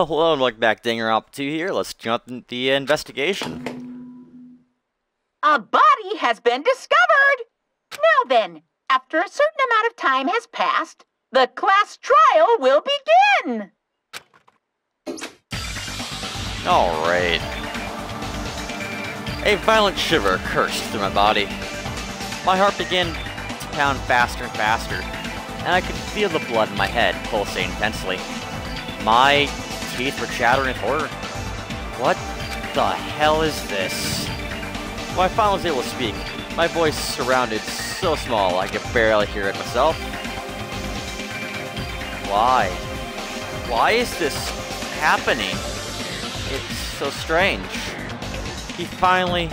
Hello and welcome back, Danganronpa 2 here. Let's jump into the investigation. A body has been discovered! Now then, after a certain amount of time has passed, the class trial will begin! Alright. A violent shiver coursed through my body. My heart began to pound faster and faster, and I could feel the blood in my head pulsating intensely. My teeth were chattering with horror. What the hell is this? When I finally was able to speak, my voice surrounded so small I could barely hear it myself. Why? Why is this happening? It's so strange. He finally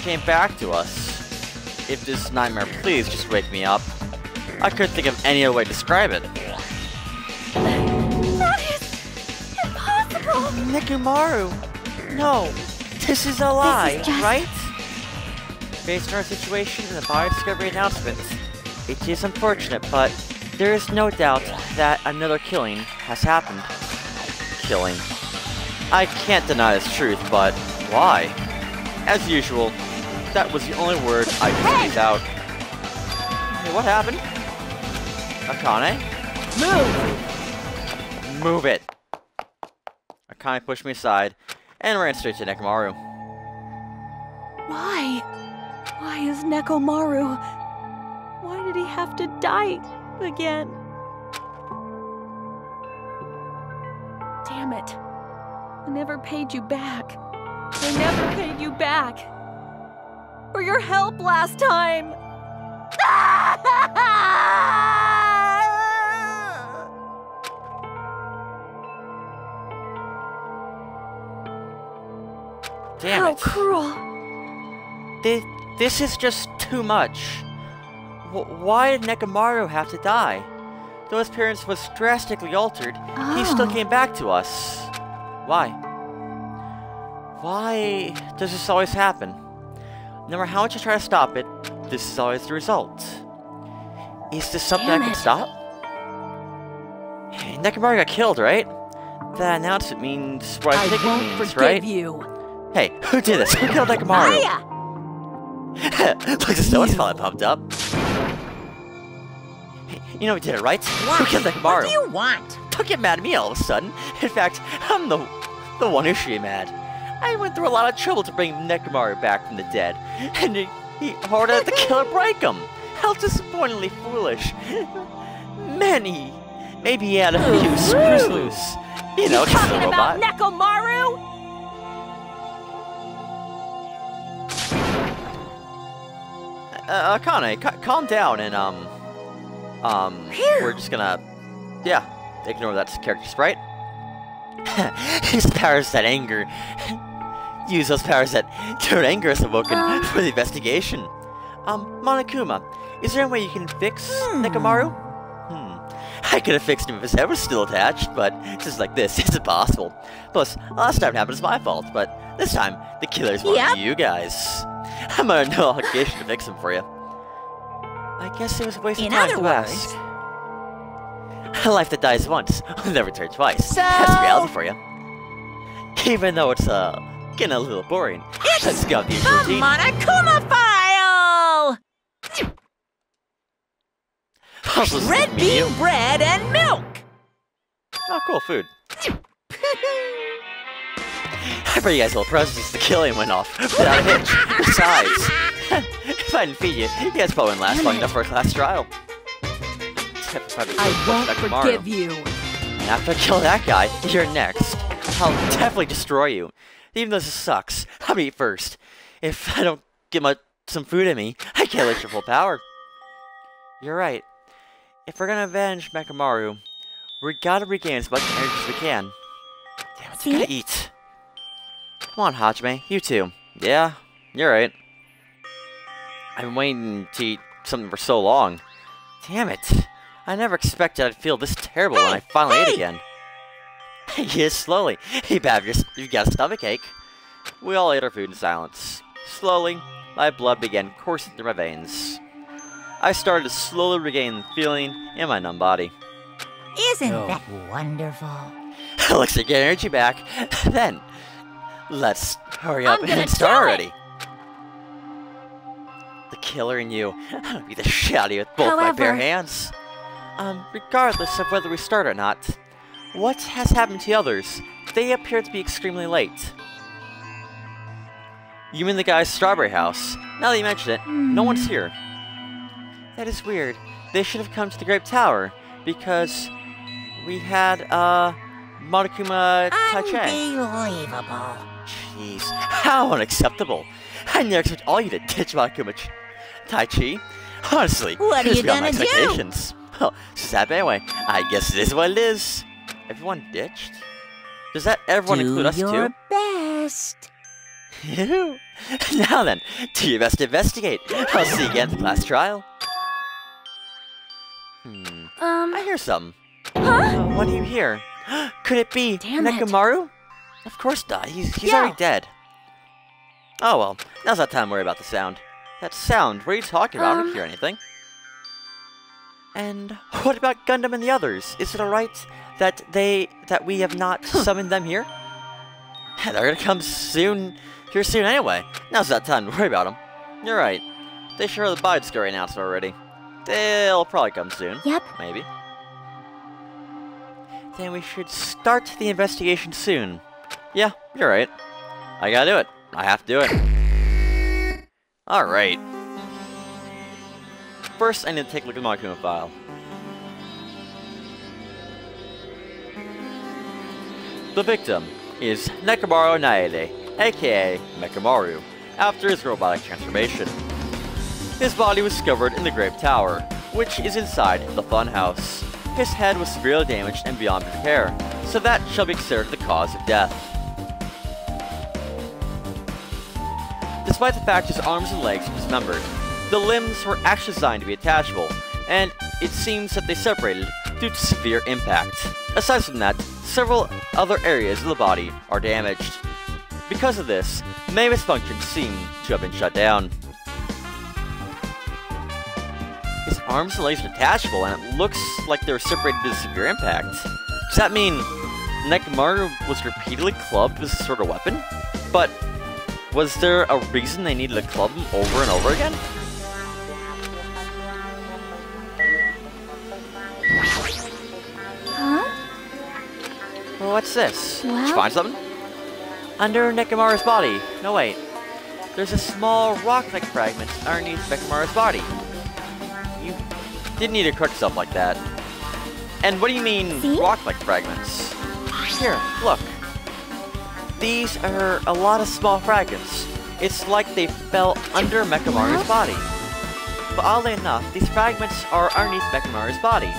came back to us. If this nightmare, please just wake me up. I couldn't think of any other way to describe it. That is impossible! Nekomaru! No! This is a lie, This is just... right? Based on our situation and the biodiscovery announcements, it is unfortunate, but there is no doubt that another killing has happened. Killing. I can't deny this truth, but why? As usual, that was the only word I could squeeze out. Hey, what happened? Akane? Move! Move it! Akane pushed me aside and ran straight to Nekomaru. Why? Why is Nekomaru? Why did he have to die again? Damn it. I never paid you back. I never paid you back. For your help last time. Damn How it. cruel. This is just too much. Why did Nekomaru have to die? Though his appearance was drastically altered, he still came back to us. Why? Why does this always happen? No matter how much I try to stop it, this is always the result. Is this something I can stop? Hey, Nekomaru got killed, right? That announcement means what I think it means, right? You. Hey, who did this? Who killed Nekomaru? Aya! Looks as though it's finally pumped up. Hey, you know we did it, right? Who killed Nekomaru? What do you want? Don't get mad at me all of a sudden. In fact, I'm the one who should be mad. I went through a lot of trouble to bring Nekomaru back from the dead, and he ordered the killer break him. How disappointingly foolish. Maybe he had a few screws loose. You know, just a Talking robot. about Nekomaru? Akane, calm down and, we're just gonna, yeah, ignore that character sprite. His powers that anger. Use those powers that turn anger is awoken for the investigation. Monokuma, is there any way you can fix Nekomaru? I could have fixed him if his head was still attached, but just like this, it's impossible. Plus, last time it happened was my fault, but this time, the killer's one of you guys. I'm under no obligation to fix him for you. I guess it was a waste of time to ask. A life that dies once will never return twice. That's reality for you. Even though it's, getting a little boring, let's go with the usual routine. Monokuma file! Red bean bread and milk! Oh, cool food. I brought you guys a little present since the killing went off without a hitch. Besides, if I didn't feed you, you guys probably wouldn't last long enough for a class trial. I won't forgive you. After I kill that guy, you're next. I'll definitely destroy you. Even though this sucks, I'm gonna eat first. If I don't get some food in me, I can't reach your full power. You're right. If we're gonna avenge Nekomaru, we gotta regain as much energy as we can. Damn it, we gotta eat. Come on, Hajime, you too. Yeah, you're right. I've been waiting to eat something for so long. Damn it. I never expected I'd feel this terrible when I finally ate again. Yes, slowly. You've got a stomachache. We all ate our food in silence. Slowly, my blood began coursing through my veins. I started to slowly regain the feeling in my numb body. Isn't that wonderful? Looks like get energy back. Then, let's hurry up I'm gonna and start do it. already. The killer in you. I'm gonna beat the shit out of you with both my bare However- hands. Regardless of whether we start or not, what has happened to the others? They appear to be extremely late. You mean the guy's strawberry house? Now that you mention it, no one's here. That is weird. They should have come to the Grape Tower, because we had, Monokuma Taichi. Unbelievable. Jeez, how unacceptable. I never expect all you to ditch Monokuma Taichi. Honestly, What are it's you beyond my gonna do? expectations. Well, sad anyway. I guess it is what it is. Everyone ditched? Does that everyone include us Do your too? best. Phew. Now then, do your best to investigate. I'll see you again at the class trial. I hear something. Huh? What do you hear? Could it be Damn it. Nekamaru? Of course not. He's Yeah. already dead. Oh well, now's not time to worry about the sound. That sound? What are you talking about? I don't hear anything. And what about Gundam and the others? Is it alright that we have not summoned them here? They're gonna come soon, here soon anyway. Now's not time to worry about them. You're right. They sure are the body story announced already. They'll probably come soon. Yep. Maybe. Then we should start the investigation soon. Yeah, you're right. I gotta do it. I have to do it. Alright. First, I need to take a look at the Monokuma file. The victim is Nekamaru Naede, aka Mekamaru, after his robotic transformation. His body was discovered in the Grape Tower, which is inside the funhouse. His head was severely damaged and beyond repair, so that shall be considered the cause of death. Despite the fact his arms and legs were dismembered, the limbs were actually designed to be attachable, and it seems that they separated due to severe impact. Aside from that, several other areas of the body are damaged. Because of this, many of his functions seem to have been shut down. His arms and legs are detachable, and it looks like they were separated due to severe impact. Does that mean Nekamaru was repeatedly clubbed with this sort of weapon? But was there a reason they needed to club him over and over again? Huh? Well, what's this? Did you What? find something? Under Nekamaru's body. No, wait. There's a small rock-like fragment underneath Nekamaru's body. You didn't need to correct yourself like that. And what do you mean, See? rock-like fragments? Here, look. These are a lot of small fragments. It's like they fell under Mekamaru's What? body. But oddly enough, these fragments are underneath Mekamaru's body.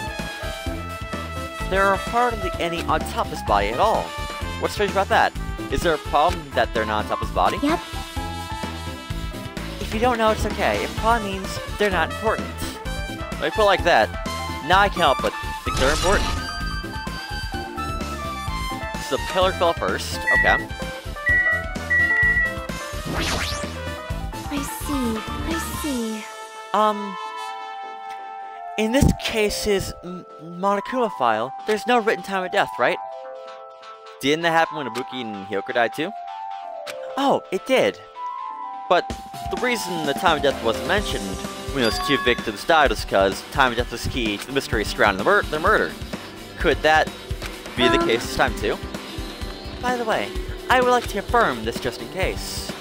There are hardly any on top of his body at all. What's strange about that? Is there a problem that they're not on top of his body? Yep. If you don't know, it's okay. It probably means they're not important. When you put it like that, now I can't help but think they're important. So the pillar fell first. Okay. I see. In this case's Monokuma file, there's no written time of death, right? Didn't that happen when Ibuki and Hyoko died too? Oh, it did. But the reason the time of death wasn't mentioned when those two victims died was because time of death was key to the mystery surrounding their murder. Could that be the case this time too? By the way, I would like to confirm this just in case.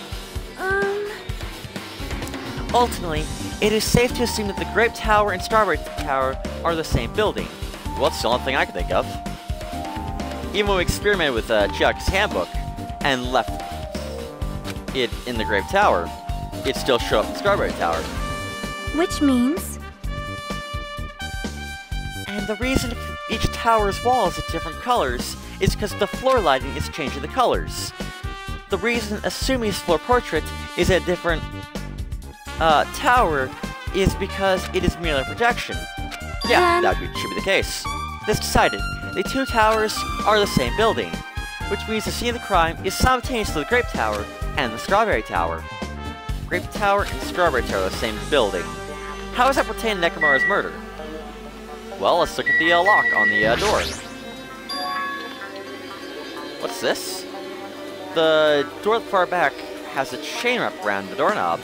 Ultimately, it is safe to assume that the Grape Tower and Strawberry Tower are the same building. Well, that's the only thing I can think of. Even when we experimented with Chiaki's handbook and left it in the Grape Tower, it still showed up in the Strawberry Tower. Which means? And the reason each tower's walls are different colors is because the floor lighting is changing the colors. The reason Asumi's floor portrait is a different tower is because it is merely a projection. Yeah, that should be the case. This decided, the two towers are the same building, which means the scene of the crime is simultaneously the Grape Tower and the Strawberry Tower. Grape Tower and Strawberry Tower are the same building. How does that pertain to Nekamaru's murder? Well, let's look at the lock on the door. What's this? The door far back has a chain wrapped around the doorknob.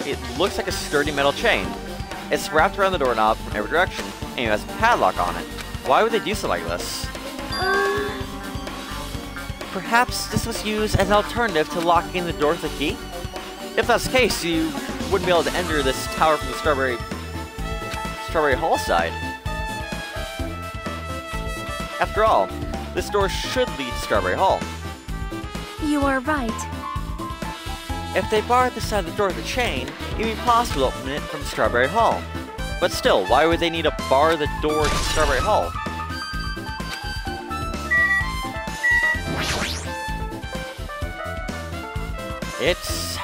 It looks like a sturdy metal chain. It's wrapped around the doorknob from every direction, and it has a padlock on it. Why would they do something like this? Perhaps this was used as an alternative to locking the door with a key? If that's the case, you wouldn't be able to enter this tower from the Strawberry Hall side. After all, this door should lead to Strawberry Hall. You are right. If they barred the side of the door with a chain, it would be possible to open it from Strawberry Hall. But still, why would they need to bar the door to Strawberry Hall? It's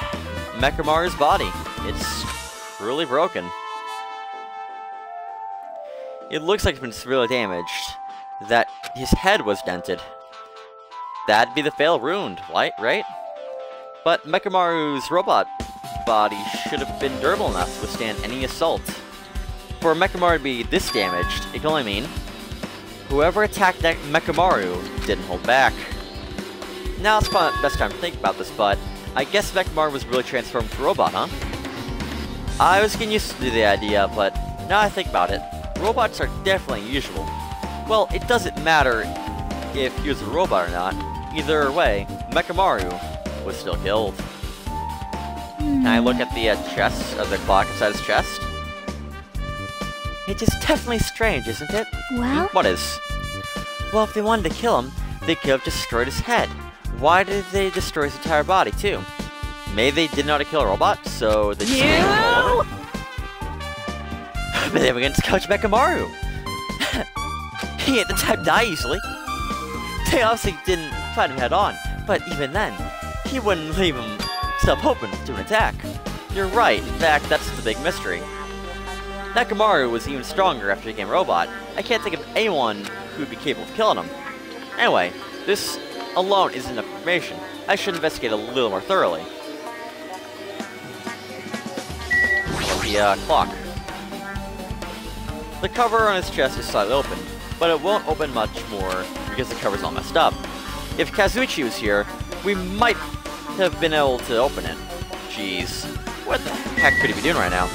Mechamaru's body. It's truly broken. It looks like it's been severely damaged. That his head was dented. That'd be the fatal wound, right? But Mechamaru's robot body should have been durable enough to withstand any assault. For Mechamaru to be this damaged, it can only mean whoever attacked Mechamaru didn't hold back. Now it's probably not the best time to think about this, but I guess Mechamaru was really transformed to a robot, huh? I was getting used to the idea, but now I think about it, robots are definitely unusual. Well, it doesn't matter if he was a robot or not. Either way, Mechamaru was still killed. Can I look at the chest of the clock inside his chest? It is definitely strange, isn't it? Well? What is? Well, if they wanted to kill him, they could have destroyed his head. Why did they destroy his entire body, too? Maybe they didn't know how to kill a robot, so they just made him all over. But they were against Coach Mechamaru. He ain't the type to die easily. They obviously didn't fight him head on, but even then, he wouldn't leave himself open to an attack. You're right, in fact, that's the big mystery. Mechamaru was even stronger after he became a robot. I can't think of anyone who would be capable of killing him. Anyway, this alone isn't enough information. I should investigate a little more thoroughly. The clock. The cover on his chest is slightly open, but it won't open much more because the cover's all messed up. If Kazuichi was here, we might have been able to open it. Jeez, what the heck could he be doing right now?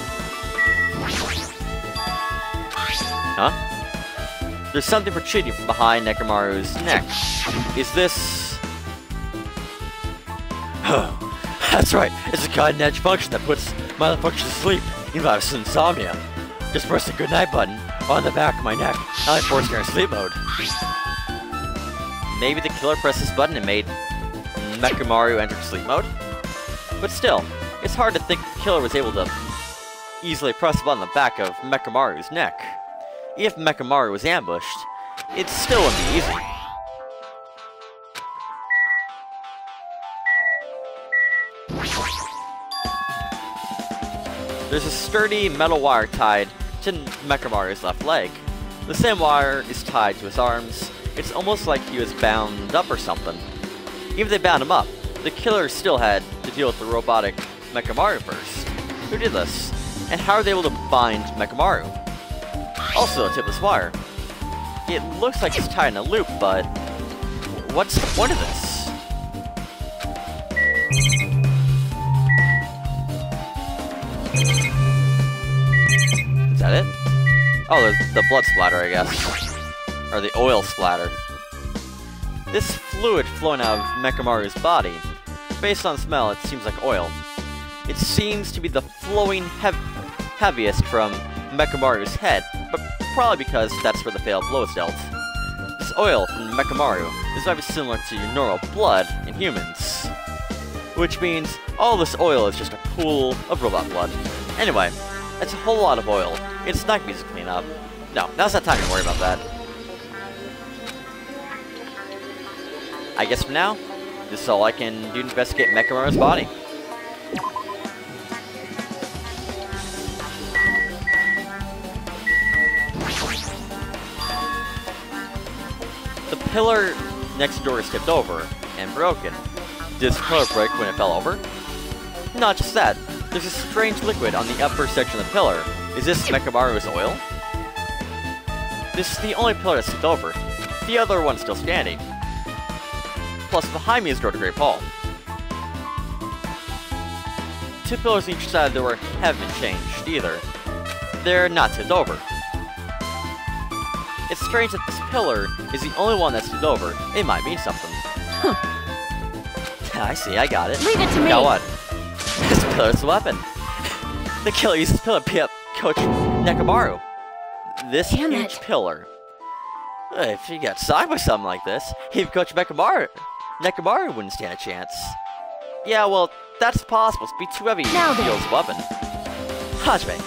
Huh? There's something protruding from behind Mechamaru's neck. Is this... Oh, that's right, it's a cutting-edge function that puts motherfuckers to sleep, even if I insomnia. Just press the goodnight button on the back of my neck, and I forced her in sleep mode. Maybe the killer pressed this button and made Mechamaru enter sleep mode? But still, it's hard to think the killer was able to easily press the button on the back of Mechamaru's neck. If Mechamaru was ambushed, it still wouldn't be easy. There's a sturdy metal wire tied to Mechamaru's left leg. The same wire is tied to his arms. It's almost like he was bound up or something. Even if they bound him up, the killer still had to deal with the robotic Mechamaru first. Who did this? And how are they able to bind Mechamaru? Also, the tip of this wire. It looks like it's tied in a loop, but what's the point of this? Is that it? Oh, there's the blood splatter, I guess. Or the oil splatter. This fluid flowing out of Mechamaru's body, based on smell, it seems like oil. It seems to be the flowing heaviest from Mechamaru's head, but probably because that's where the fatal blow is dealt. This oil from Mechamaru is very similar to your normal blood in humans. Which means all this oil is just a pool of robot blood. Anyway, that's a whole lot of oil. It's not easy to clean up. No, now's not time to worry about that. I guess for now, this is all I can do to investigate Mechamaru's body. The pillar next door is tipped over and broken. Did this pillar break when it fell over? Not just that, there's a strange liquid on the upper section of the pillar. Is this Mechamaru's oil? This is the only pillar that's tipped over. The other one's still standing. Plus, behind me is the door to Great Hall. 2 pillars on each side of the door haven't been changed, either. They're not tipped over. It's strange that this pillar is the only one that's tipped over. It might mean something. I see, I got it. Leave it to me! Got what? This pillar's a weapon. The killer used this pillar to beat up Coach Nekomaru. This Damn huge it. pillar. If he got socked by something like this, even Coach Nekomaru wouldn't stand a chance. Yeah, well, that's possible. It's be too heavy to Now then. wield his weapon. Hajime,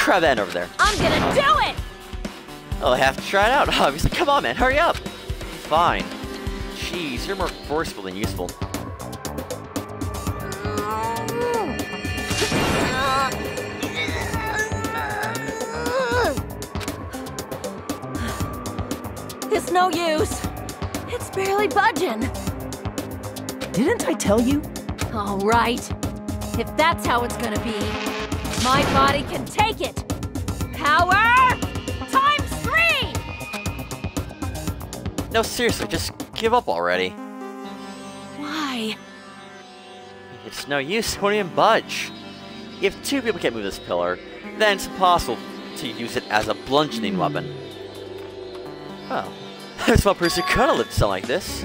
grab that end over there. I'm gonna do it! I'll have to try it out, obviously. Come on, man, hurry up! Fine. Jeez, you're more forceful than useful. It's no use. It's barely budging. Didn't I tell you? All right. If that's how it's gonna be, my body can take it. Power times 3! No, seriously, just give up already. Why? It's no use, it won't even budge. If 2 people can't move this pillar, then it's impossible to use it as a bludgeoning weapon. Well, there's one person who could have lived something like this.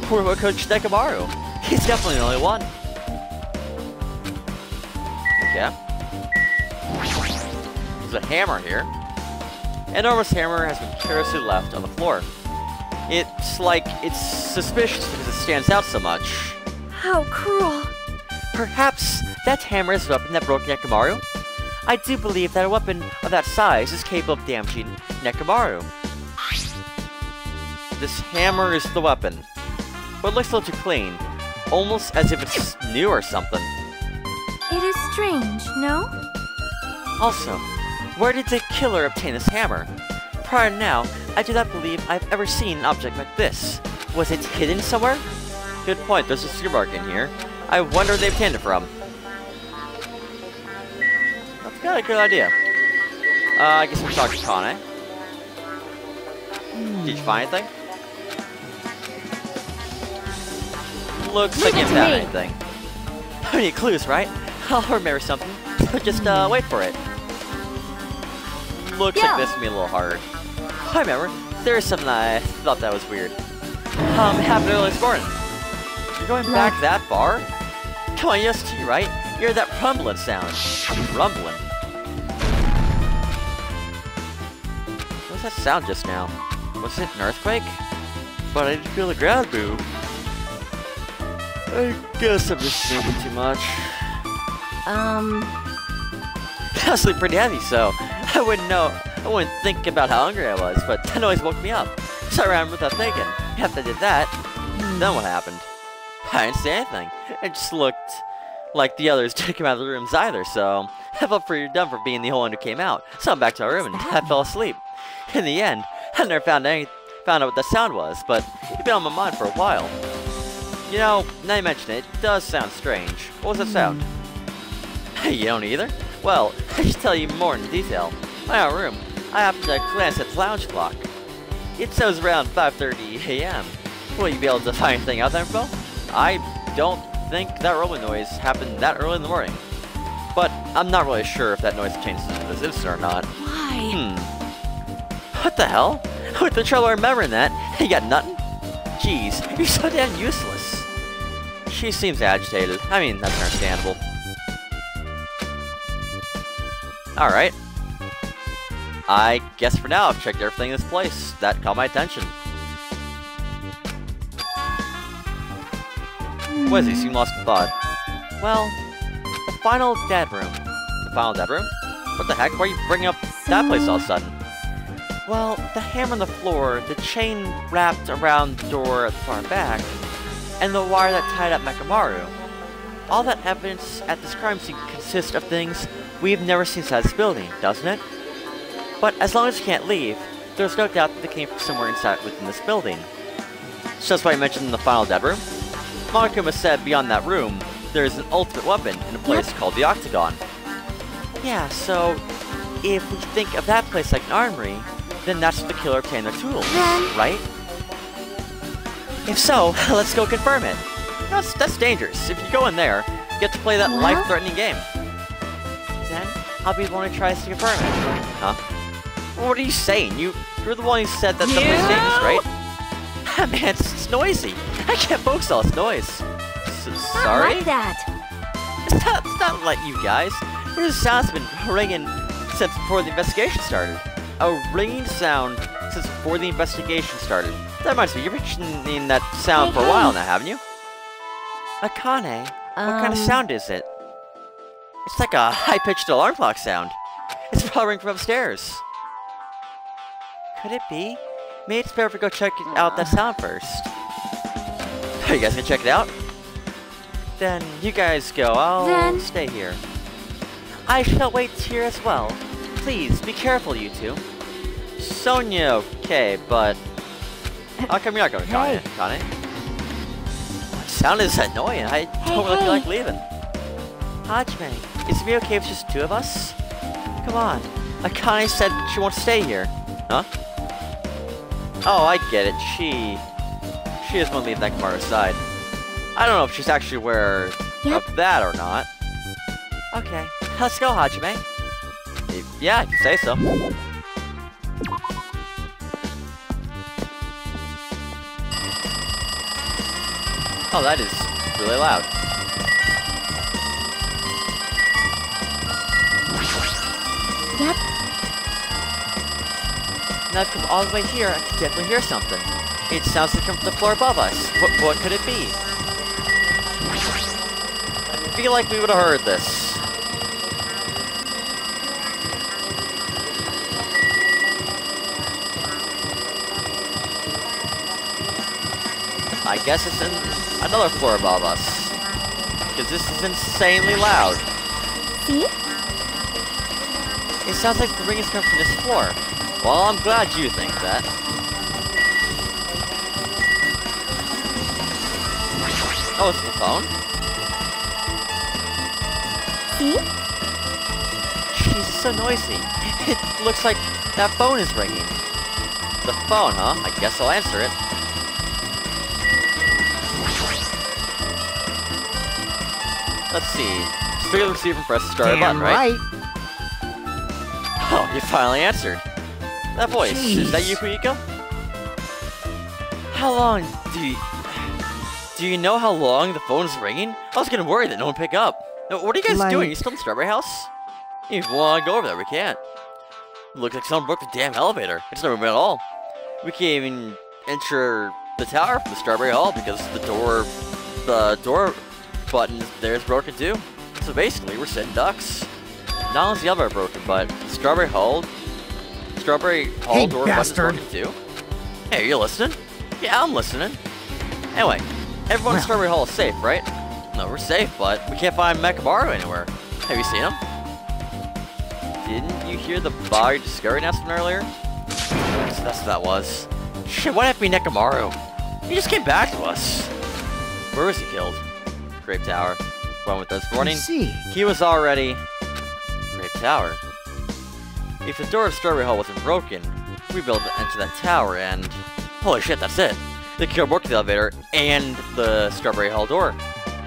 Poor Coach Nekomaru. He's definitely the only one. Okay. There's a hammer here. An enormous hammer has been carelessly left on the floor. It's like it's suspicious because it stands out so much. How cruel. Perhaps that hammer is the weapon that broke Nekomaru? I do believe that a weapon of that size is capable of damaging Nekomaru. This hammer is the weapon, but it looks a little too clean, almost as if it's new or something. It is strange, no? Also, where did the killer obtain this hammer? Prior to now, I do not believe I've ever seen an object like this. Was it hidden somewhere? Good point, there's a sear mark in here. I wonder where they obtained it from. That's kind of a good idea. I guess we'll talk to Kane. Did you find anything? Looks like you haven't found anything. Any clues, right? I'll remember something. Just wait for it. Looks like this will be a little hard. I remember. There is something I thought that was weird. Happened early this morning. You're going back that far? Come on, yes, too, right? You heard that rumbling sound. Rumbling. What was that sound just now? Was it an earthquake? But I didn't feel the ground move. I guess I'm just thinking too much. That's pretty heavy, so I wouldn't think about how hungry I was, but that noise woke me up. So I ran without thinking. After I did that, then what happened? I didn't say anything. It just looked like the others didn't come out of the rooms either, so I felt pretty dumb for being the only one who came out. So I'm back to our room and I fell asleep. In the end, I never found out what the sound was, but it'd been on my mind for a while. You know, now you mention it, it does sound strange. What was that sound? You don't either? Well, I should tell you more in detail. In our room, I happened to glance at the lounge clock. It says around 5:30 a.m. Will you be able to find anything out there, Bo? I don't think that rumbling noise happened that early in the morning. But I'm not really sure if that noise changes into this instant or not. Why? What the hell? With the trouble remembering that, you got nothing? Jeez, you're so damn useless. She seems agitated. I mean, that's understandable. Alright. I guess for now I've checked everything in this place. That caught my attention. What is he? Seem lost in thought. Well, the final dead room. The final dead room? What the heck? Why are you bringing up that place all of a sudden? Well, the hammer on the floor, the chain wrapped around the door at the far back, and the wire that tied up Nekomaru. All that evidence at this crime scene consists of things we've never seen inside this building, doesn't it? But as long as you can't leave, there's no doubt that they came from somewhere inside within this building. So that's why I mentioned in the final dead room. Monokuma said beyond that room, there's an ultimate weapon in a place called the Octagon. Yeah, so if we think of that place like an armory, then that's what the killer obtained their tools, Then- right? If so, let's go confirm it. No, that's dangerous. If you go in there, you get to play that What? life-threatening game. Then, I'll be the one who tries to confirm it. Huh? What are you saying? You're the one who said that something's dangerous, right? Man, it's noisy. I can't focus on all this noise. Not Sorry? like that. It's not like you guys. This sound's been ringing since before the investigation started. A ringing sound since before the investigation started. That reminds me, you've been mentioning that sound for a while now, haven't you? Akane, what kind of sound is it? It's like a high-pitched alarm clock sound. It's probably ringing from upstairs. Could it be? Maybe it's better if we go check out that sound first. Are you guys gonna check it out? Then you guys go, I'll stay here. I shall wait here as well. Please, be careful, you two. Sonia, okay, but... How come you're not going to Kane? Sound is annoying. I don't really feel like leaving. Hajime, is it okay if it's just two of us? Come on. Akane said she won't stay here. Huh? Oh, I get it. She doesn't want to leave Nekomaru's side. I don't know if she's actually aware of that or not. Okay, let's go, Hajime. Yeah, if you say so. Oh, that is really loud. Yep. Now I've come all the way here, I can definitely hear something. It sounds like it comes from the floor above us. What could it be? I feel like we would have heard this. I guess it's in another floor above us. Because this is insanely loud. See? It sounds like the ring is coming from this floor. Well, I'm glad you think that. Oh, it's the phone? See? She's so noisy. It looks like that phone is ringing. The phone, huh? I guess I'll answer it. Let's see. Just pick up the receiver and press the start button, right? Oh, you finally answered. That voice, is that you, Kuiko? How long do you know how long the phone's ringing? I was getting worried that no one pick up. Now, what are you guys doing? You still in the Strawberry House? If you want to go over there, we can't. It looks like someone broke the damn elevator. It's not moving at all. We can't even enter the tower from the Strawberry Hall because the door button there is broken too. So basically, we're sitting ducks. Not only is the elevator broken, but the Strawberry Hall door button is broken too. Hey, are you listening? Yeah, I'm listening. Anyway, everyone in Strawberry Hall is safe, right? No, we're safe, but we can't find Nekomaru anywhere. Have you seen him? Didn't you hear the body discovery announcement earlier? That's what that was. Shit, what happened to Nekomaru? He just came back to us. Where was he killed? Grape Tower. Went with us this morning. He was already... Grape Tower. If the door of Strawberry Hall wasn't broken, we'd be able to enter that tower and... Holy shit, that's it! The killer broke the elevator and the Strawberry Hall door.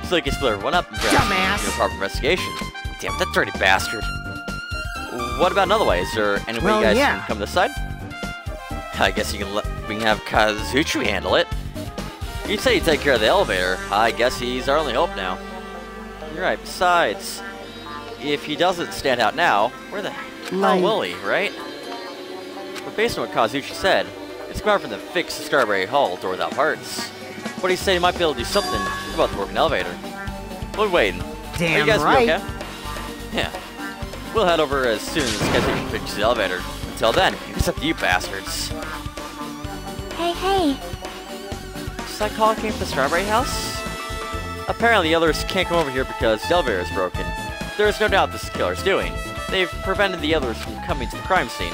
So he can split everyone up and do a proper investigation. Damn, that dirty bastard. What about another way? Is there any way you guys can come this side? I guess we can have Kazuchi handle it. You say you take care of the elevator. I guess he's our only hope now. You're right. Besides, if he doesn't stand out now, where the hell will he, right? But based on what Kazuchi said, it's smart for them to fix the Strawberry Hall door without parts. But he said he might be able to do something about the broken elevator. We're waiting. Are you guys okay? Yeah. We'll head over as soon as Kazuchi fixes the elevator. Until then, it's up to you bastards. Hey. Does that call came from the Strawberry House? Apparently the others can't come over here because the elevator is broken. There is no doubt this is the killer's doing. They've prevented the others from coming to the crime scene.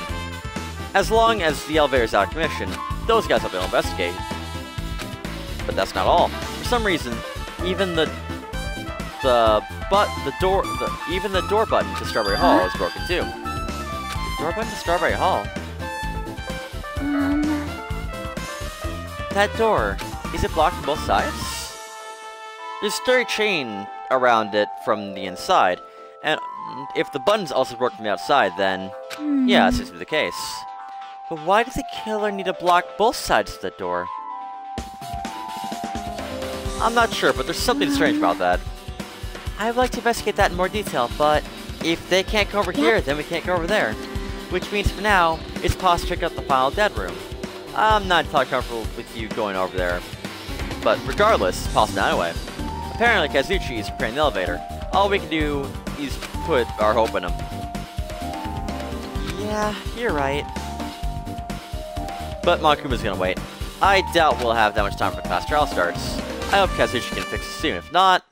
As long as the elevator is out of commission, those guys will be able to investigate. But that's not all. For some reason, even the door button to Strawberry Hall is broken too. The door button to Strawberry Hall? That door, is it blocked on both sides? There's a sturdy chain around it from the inside, and if the button's also broken from the outside, then yeah, that seems to be the case. But why does the killer need to block both sides of the door? I'm not sure, but there's something strange about that. I would like to investigate that in more detail, but if they can't go over here, then we can't go over there. Which means for now, it's possible to check out the final dead room. I'm not entirely comfortable with you going over there. But regardless, it's possible anyway. Apparently Kazuchi is preparing the elevator. All we can do is put our hope in him. Yeah, you're right. But Monokuma's gonna wait. I doubt we'll have that much time before class trial starts. I hope Kazuchi can fix it soon. If not...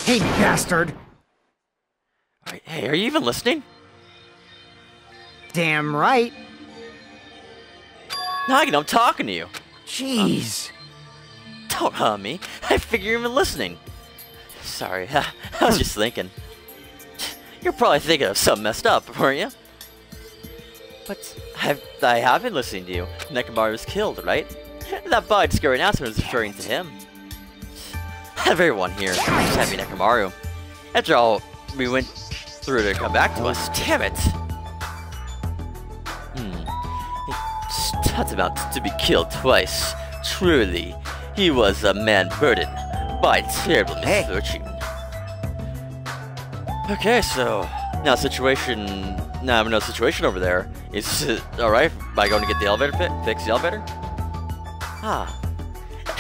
Hey, bastard! Hey, are you even listening? Damn right. Nagano, I'm talking to you. Jeez. Don't hum me. I figure you're even listening. Sorry, I was just thinking. You're probably thinking of something messed up, weren't you? But I have been listening to you. Nekomaru was killed, right? That body scary announcement was referring to him. Everyone here is happy Nekomaru. After all we went through to come back to us, damn it! It's tantamount to be killed twice. Truly, he was a man burdened by terrible misfortune. Okay, so now I have no situation over there. Is it alright? Am I going to get the elevator fix the elevator? Ah.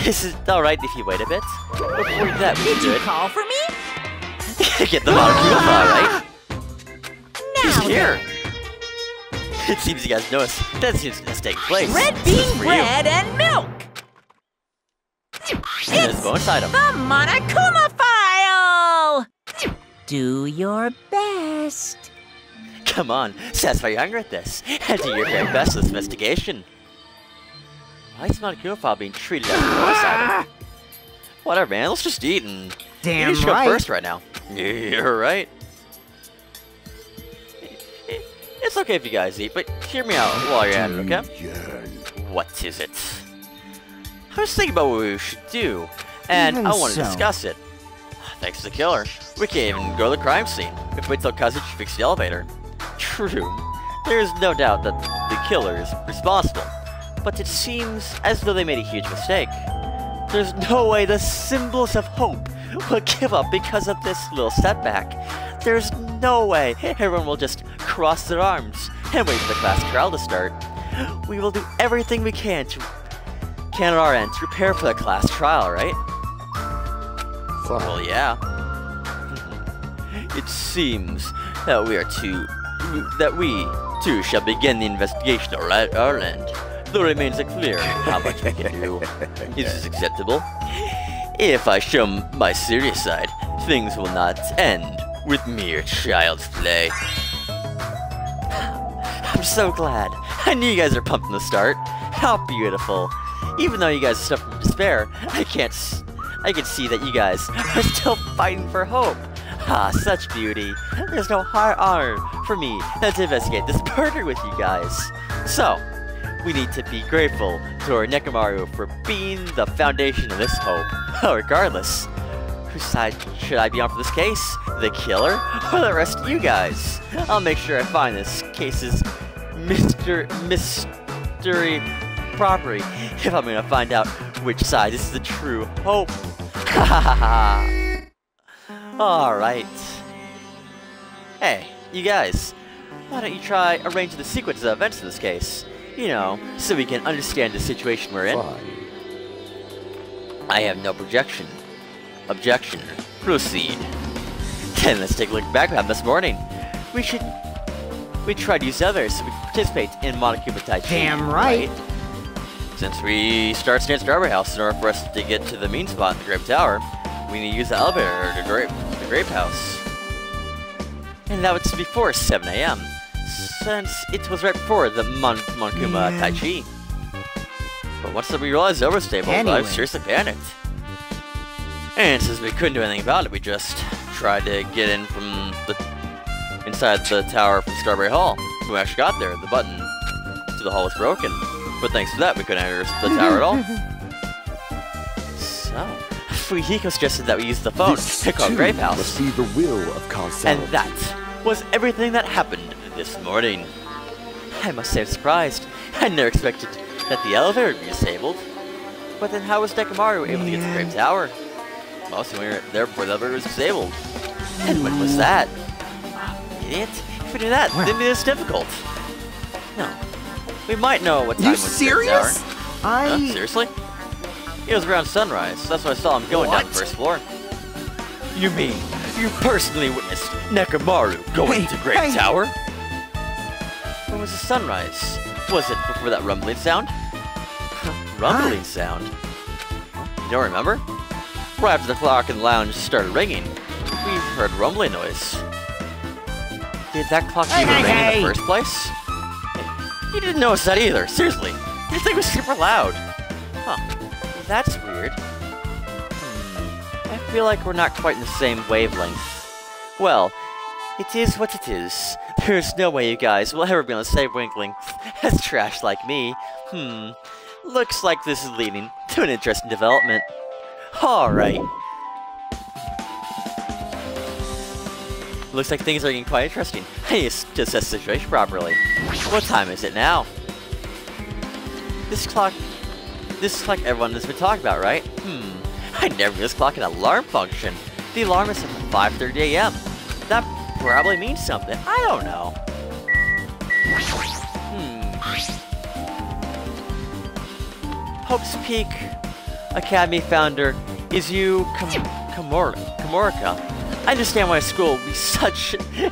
Is it alright if you wait a bit? Before that, Did you call for me? get the Monokuma file, right? He's Now here! It seems you guys noticed that seems to take place. Red This is bean for bread and milk! you. There's a bonus item. The Monokuma file! Do your best. Come on, satisfy your hunger at this, and do your very best with this investigation. Why is Monokuma file being treated as a bonus item? Whatever, man, let's just eat and... Damn you should go right. first right now. You're right. It's okay if you guys eat, but hear me out while you're at it, okay? What is it? I was thinking about what we should do, and Even I want to so. discuss it. Thanks to the killer, we can't even go to the crime scene. We have to wait till Kazuchi fixes the elevator. True, there is no doubt that the killer is responsible, but it seems as though they made a huge mistake. There's no way the symbols of hope will give up because of this little setback. There's no way everyone will just cross their arms and wait for the class trial to start. We will do everything we can on our end to prepare for the class trial, right? Fine. Well, yeah. It seems that we too shall begin the investigation of our end. Though it remains unclear how much we can do. Is this acceptable? If I show my serious side, things will not end with mere child's play. I'm so glad. I knew you guys are pumped from the start. How beautiful. Even though you guys are suffering from despair, I can see that you guys are still fighting for hope. Ah, such beauty. There's no higher honor for me than to investigate this murder with you guys. So, we need to be grateful to our Nekomaru for being the foundation of this hope. Regardless, whose side should I be on for this case? The killer or the rest of you guys? I'll make sure I find this case's mystery property if I'm gonna find out which side is the true hope. Alright. Hey, you guys, why don't you try arranging the sequence of events in this case? You know, so we can understand the situation we're in. Fine. I have no objection. Proceed. Then let's take a look back at this morning. We tried to use others so we can participate in Monokuma Tai Chi. Damn right. Since we start Stan Strawberry House, in order for us to get to the mean spot in the Grape Tower, we need to use the elevator to the Grape House. And that was before 7 AM, since it was right before the Monokuma Tai Chi. But once we realized it was stable, I Anyway. seriously panicked. And since we couldn't do anything about it, we just tried to get in from inside the tower from Strawberry Hall. When we actually got there, the button to the hall was broken. But thanks to that, we couldn't enter the tower at all. So, Fuyuhiko suggested that we use the phone to call Grape House. Must be the will of causality. And that was everything that happened this morning. I must say I'm surprised. I never expected that the elevator would be disabled. But then how was Nekomaru able to get to the Grape Tower? Mostly we were there before the elevator was disabled. And when was that? Oh, idiot. If we knew that, then it'd be this difficult. No. We might know what time You was the Grape Tower. serious? Huh? Seriously? It was around sunrise. That's when I saw him going down the first floor. You mean you personally witnessed Nekomaru going to Grape Tower? When was the sunrise? Was it before that rumbling sound? Rumbling sound? You don't remember? Right after the clock in the lounge started ringing, we heard rumbling noise. Did that clock even ring in the first place? You didn't notice that either, seriously. That thing was super loud. Huh. That's weird. I feel like we're not quite in the same wavelength. Well, it is what it is. There's no way you guys will ever be on the same wavelength as trash like me. Looks like this is leading to an interesting development. Alright. Looks like things are getting quite interesting. I need to assess the situation properly. What time is it now? This clock everyone has been talking about, right? I never knew this clock had an alarm function. The alarm is set to 5:30 a.m. That probably means something. I don't know. Hope's Peak Academy founder Izu Komorika. I understand why a school would be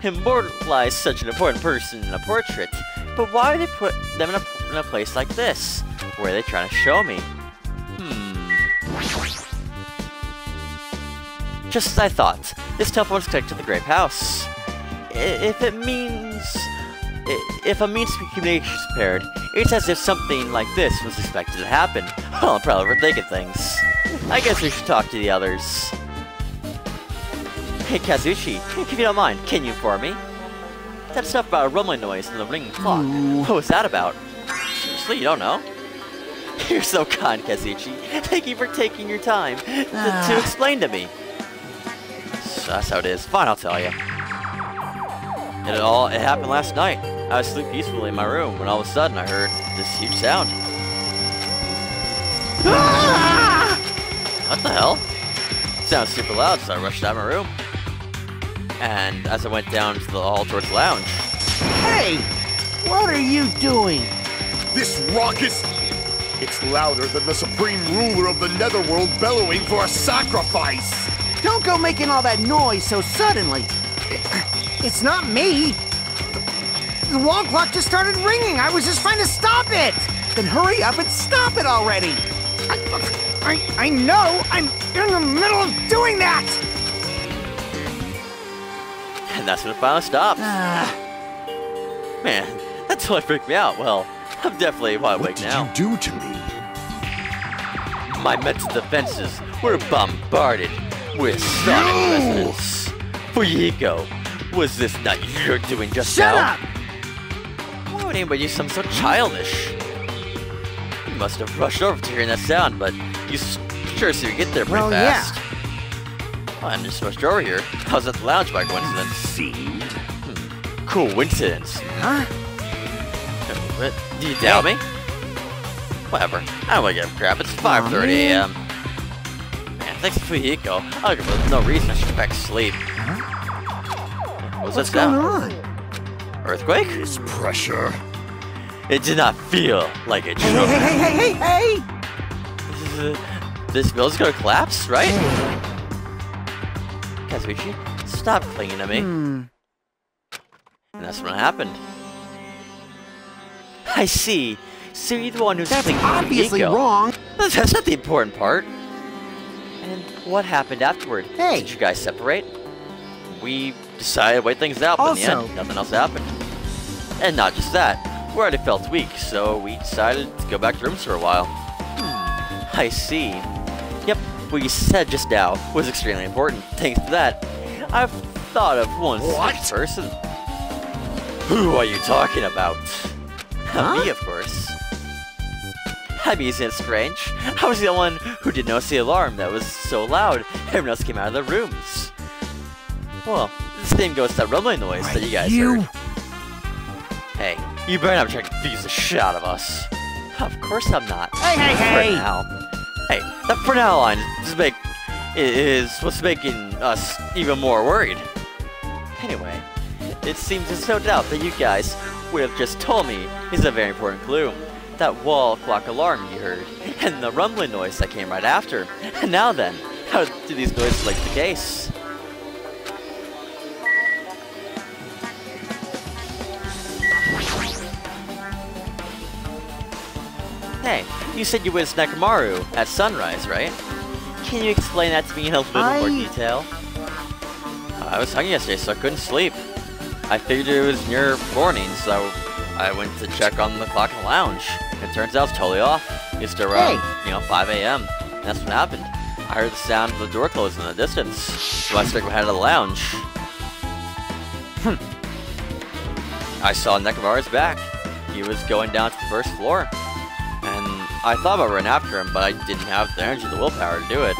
immortalize such an important person in a portrait, but why do they put them in a place like this? Where are they trying to show me? Just as I thought, this telephone is connected to the Grape House. If a means of communication is prepared, it's as if something like this was expected to happen. Well, I'm probably overthinking things. I guess we should talk to the others. Hey, Kazuchi, if you don't mind, can you inform me? That stuff about a rumbling noise and the ringing clock. What was that about? Seriously, you don't know? You're so kind, Kazuchi. Thank you for taking your time to explain to me. So that's how it is. Fine, I'll tell you. It happened last night. I was asleep peacefully in my room when all of a sudden I heard this huge sound. What the hell? It sounded super loud, so I rushed out of my room. And as I went down to the hall towards the lounge... Hey! What are you doing? This raucous... It's louder than the supreme ruler of the netherworld bellowing for a sacrifice! Don't go making all that noise so suddenly. It's not me. The wall clock just started ringing. I was just trying to stop it. Then hurry up and stop it already. I know. I'm in the middle of doing that. And that's when it finally stopped. Man, that totally freaked me out. Well, I'm definitely wide awake now. What did you do to me? My mental defenses were bombarded with sonic resonance. Fuyuhiko, was this not your doing just now? Shut up! Why would anybody do something so childish? You must have rushed over to hearing that sound, but you sure seem to get there pretty fast. Yeah. Well, I'm just rushed over here. I was at the lounge by coincidence. See? Coincidence. Huh? What? Do you doubt me? Whatever. I don't want to give a crap. It's 5:30 a.m. Man, thanks to Fuyuhiko. I'll give her no reason I should go back to sleep. What's going on? Earthquake? This pressure. It did not feel like it should. Hey! This building's gonna collapse, right? Kazuchi, stop clinging to me. And that's what happened. I see. So you're the one who's clinging to Obviously Fuyuhiko. wrong. That's not the important part. And what happened afterward? Hey. Did you guys separate? We decided to wait things out, but in the end, nothing else happened. And not just that, we already felt weak, so we decided to go back to rooms for a while. I see. Yep, what you said just now was extremely important. Thanks to that, I've thought of one such person. Who are you talking about? Me, of course. I mean, isn't it strange? I was the one who didn't notice the alarm that was so loud, everyone else came out of their rooms. Well, the same goes to that rumbling noise that you guys heard. Hey, you better not try to confuse the shit out of us. Of course I'm not. Hey! For now. Hey, that for now line is what's making us even more worried. Anyway, it seems there's no doubt that you guys would have just told me is a very important clue. That wall clock alarm you heard, and the rumbling noise that came right after. And now then, how do these noises like the case? Hey, you said you witnessed Nekomaru at sunrise, right? Can you explain that to me in a little more detail? I was hungry yesterday, so I couldn't sleep. I figured it was near morning, so I went to check on the clock in the lounge. It turns out it's totally off. It's around, 5 a.m. And that's what happened. I heard the sound of the door closing in the distance, so I stuck my head out of the lounge. I saw Nekomaru's back. He was going down to the first floor. And I thought about running after him, but I didn't have the energy or the willpower to do it.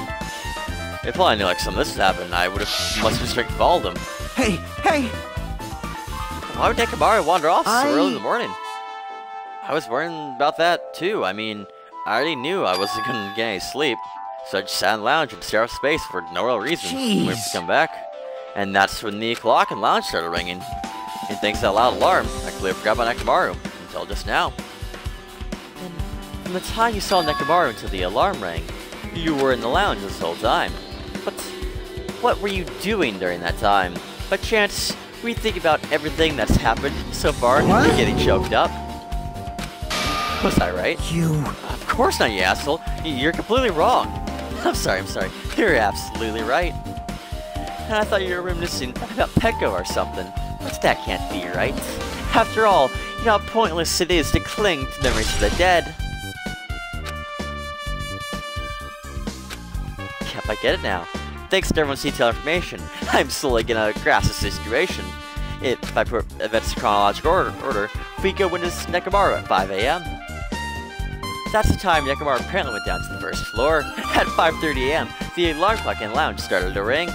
If I knew like some of this would happen, I would have must have straight followed him. Hey! Why would Nekomaru wander off so early in the morning? I was worrying about that too. I mean, I already knew I wasn't gonna get any sleep, so I just sat in the lounge and stared off space for no real reason. Waited to come back, and that's when the clock in the lounge started ringing. And thanks to that loud alarm, I completely forgot about Nekomaru until just now. And from the time you saw Nekomaru until the alarm rang, you were in the lounge this whole time. But what were you doing during that time? By chance, we think about everything that's happened so far and you're getting choked up. Was I right? Of course not, you asshole. You're completely wrong. I'm sorry. You're absolutely right. And I thought you were reminiscing about Peko or something. But that can't be right. After all, you know how pointless it is to cling to memories of the dead. Yep, I get it now. Thanks to everyone's detailed information, I'm slowly gonna grasp the situation. If I put events in chronological order, we go witness Nekomaru at 5 a.m. That's the time Nekomaru apparently went down to the first floor. At 5:30 a.m., the alarm clock in the lounge started to ring.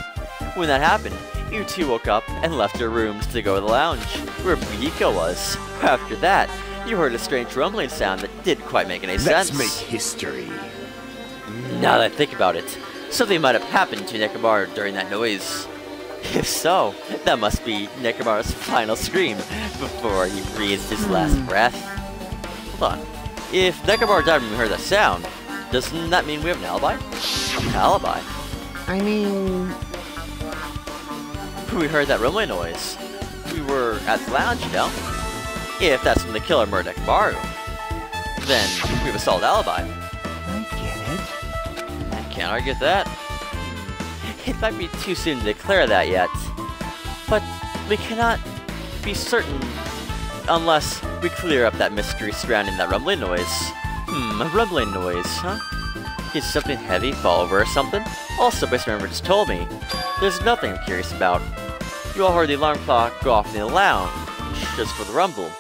When that happened, you two woke up and left your rooms to go to the lounge, where Mihiko was. After that, you heard a strange rumbling sound that didn't quite make any sense. Let's make history. Now that I think about it, something might have happened to Nekomaru during that noise. If so, that must be Nekomaru's final scream before he breathed his last breath. Hold on. If Nekomaru died when we heard that sound, doesn't that mean we have an alibi? An alibi? I mean... We heard that rumbling noise. We were at the lounge, you know? If that's when the killer murdered Nekomaru, then we have a solid alibi. I get it. I can't argue with that. It might be too soon to declare that yet, but we cannot be certain unless we clear up that mystery surrounding that rumbling noise. A rumbling noise, huh? Did something heavy fall over or something? Also, based on what just told me, there's nothing I'm curious about. You all heard the alarm clock go off in the lounge just for the rumble.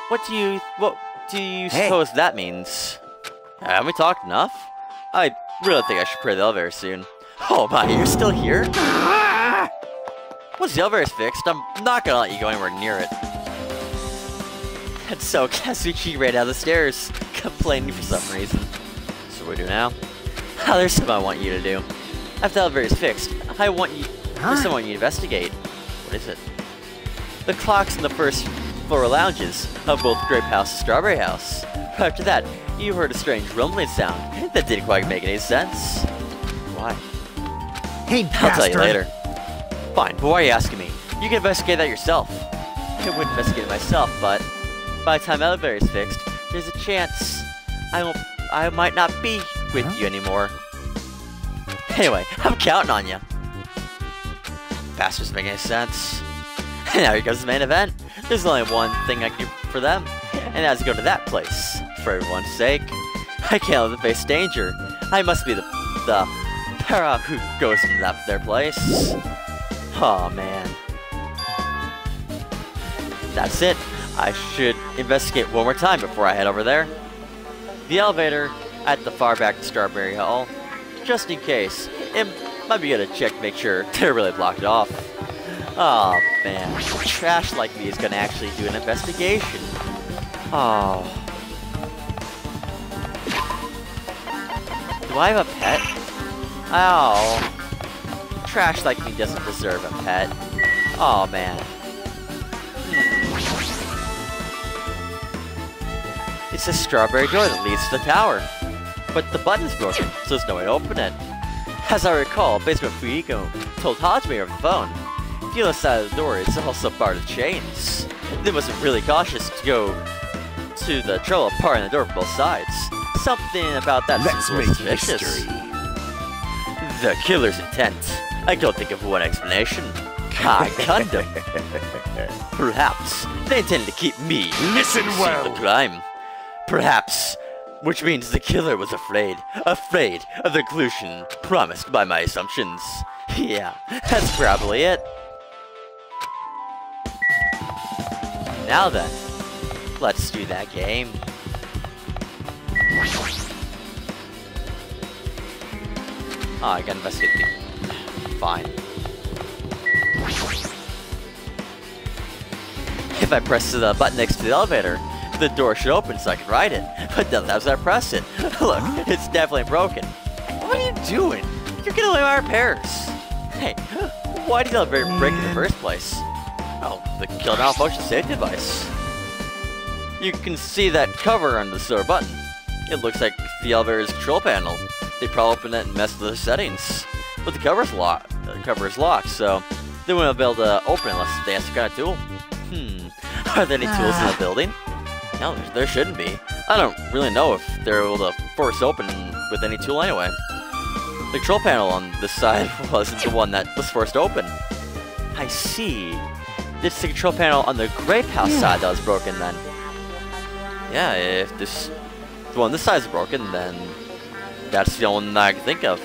What do you suppose that means? Haven't we talked enough? I really think I should clear the elevator soon. Oh my, you're still here? Once the elevator's fixed, I'm not gonna let you go anywhere near it. And so Kazuchi ran down the stairs, complaining for some reason. So what do we do now? There's something I want you to do. After the elevator's fixed, I want you... There's someone you investigate. What is it? The clocks in the first floor lounges of both Grape House and Strawberry House. After that, you heard a strange rumbling sound that didn't quite make any sense. Why? Hey, I'll tell you later. Fine, but why are you asking me? You can investigate that yourself. I would investigate it myself, but by the time the elevator is fixed, there's a chance I might not be with you anymore. Anyway, I'm counting on you. Bastards make any sense. And now here goes the main event. There's only one thing I can do for them, and that's to go to that place. For everyone's sake. I can't let them face danger. I must be the para who goes into their place. Oh man. That's it. I should investigate one more time before I head over there. The elevator at the far back Strawberry Hall. Just in case. It might be good to check to make sure they're really blocked off. Oh man. Trash like me is gonna actually do an investigation. Oh. Do I have a pet? Oh. Trash like me doesn't deserve a pet. Oh man. It's a strawberry door that leads to the tower. But the button's broken, so there's no way to open it. As I recall, Basement Fuigo told Hajime over the phone, the other side of the door is also barred with chains. They wasn't really cautious to go to the trouble of parting the door from both sides. Something about that seems a little suspicious. The killer's intent. I don't think of one explanation. Condom. Perhaps they intended to keep me Listen from well. seeing the crime. Perhaps, which means the killer was afraid of the conclusion promised by my assumptions. Yeah, that's probably it. Now then, let's do that game. Oh, I gotta investigate the... Fine. If I press the button next to the elevator, the door should open so I can ride it. But nothing as I press it. Look, it's definitely broken. What are you doing? You're getting away my repairs. Hey, why did the elevator break in the first place? Oh, the killer malfunction safety device. You can see that cover on the silver button. It looks like the elevator's control panel. They probably opened it and messed with the settings. But the cover is locked, so they wouldn't be able to open it unless they had some kind of tool. Are there any tools in the building? No, there shouldn't be. I don't really know if they're able to force open with any tool anyway. The control panel on this side wasn't the one that was forced open. I see. It's the control panel on the grape house side that was broken then. Yeah, if the one on this side is broken, then that's the only one I can think of.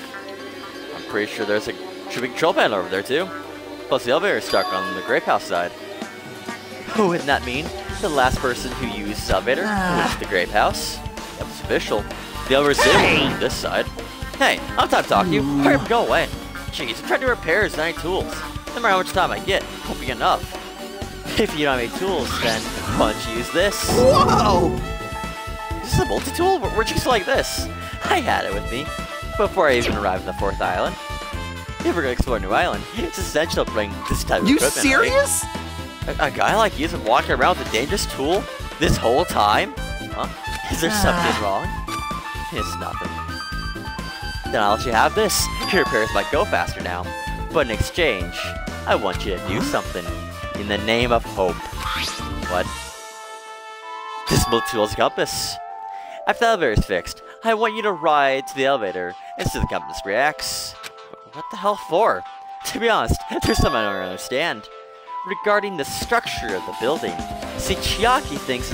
I'm pretty sure there's a big control panel over there too. Plus the elevator is stuck on the grape house side. Wouldn't that mean the last person who used the elevator was the grape house? That was official. The elevator's on this side. Hey, I'm time to talk to you. Hurry up, go away. Jeez, I'm trying to do repairs without any tools. No matter how much time I get, won't be enough. If you don't have any tools, then why don't you use this? Whoa! This is a multi-tool? Where'd you select this? I had it with me before I even arrived on the 4th island. If we're gonna explore a new island, it's essential to bring this type of You equipment. serious? Right? A guy like you's been walking around with a dangerous tool this whole time? Huh? Is there something wrong? It's nothing. Then I'll let you have this. Your repairs might go faster now. But in exchange, I want you to do something. In the name of hope. What? This multi-tool's compass. After the elevator is fixed, I want you to ride to the elevator and see the compass reacts. What the hell for? To be honest, there's something I don't understand. Regarding the structure of the building, see, Chiaki thinks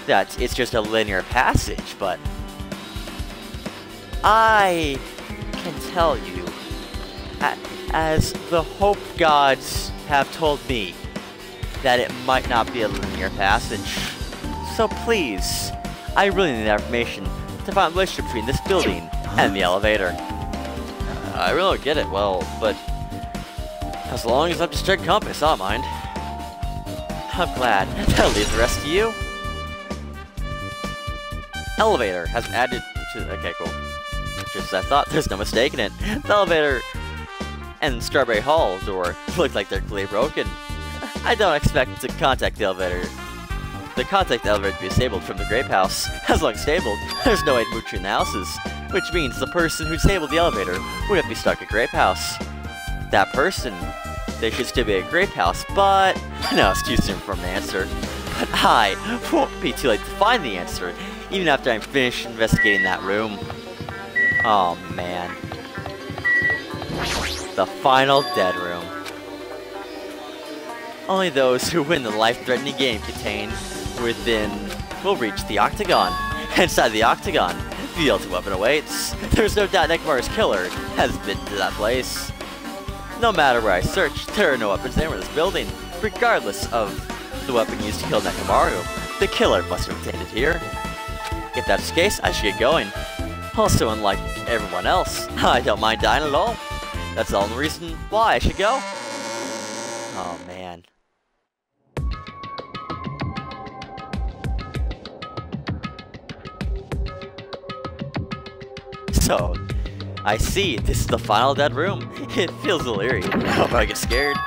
that it's just a linear passage, but I can tell you, as the Hope Gods have told me, that it might not be a linear passage. So please, I really need that information to find a relationship between this building and the elevator. I really don't get it, well, but as long as I'm just a compass, I don't mind. I'm glad. That'll leave the rest to you. Elevator has been added to... Okay, cool. Just as I thought, there's no mistake in it. The elevator and Strawberry Hall door look like they're clearly broken. I don't expect to contact the elevator. The contact elevator to be disabled from the grape house. As long as disabled, there's no way to move between the houses. Which means the person who disabled the elevator wouldn't be stuck at grape house. That person, they should still be at grape house, but no, it's too soon for an answer. But I won't be too late to find the answer, even after I'm finished investigating that room. Oh man. The final dead room. Only those who win the life-threatening game contained within will reach the octagon. Inside the octagon, the ultimate weapon awaits. There's no doubt Nekomaru's killer has been to that place. No matter where I search, there are no weapons anywhere in this building. Regardless of the weapon used to kill Nekomaru, the killer must have obtained it here. If that's the case, I should get going. Also, unlike everyone else, I don't mind dying at all. That's the only reason why I should go. Oh man. So, I see, this is the final dead room. It feels a little eerie. I hope I get scared.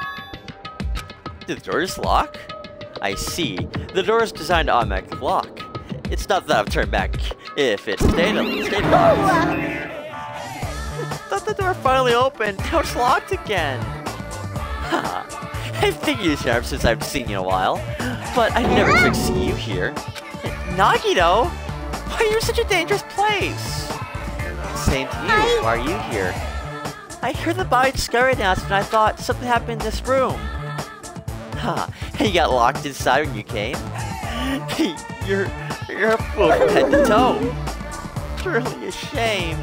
Did the door just lock? I see. The door is designed to automatically lock. It's not that I've turned back if it stayed locked. Thought the door finally opened. Now it's locked again. I've figured you sharp since I've seen you in a while, but I never expect to see you here. Nagito! Why are you in such a dangerous place? Same to you. Why are you here? I heard the body discovery announcement and I thought something happened in this room. And you got locked inside when you came? You're a fool from head to toe. It's really a shame.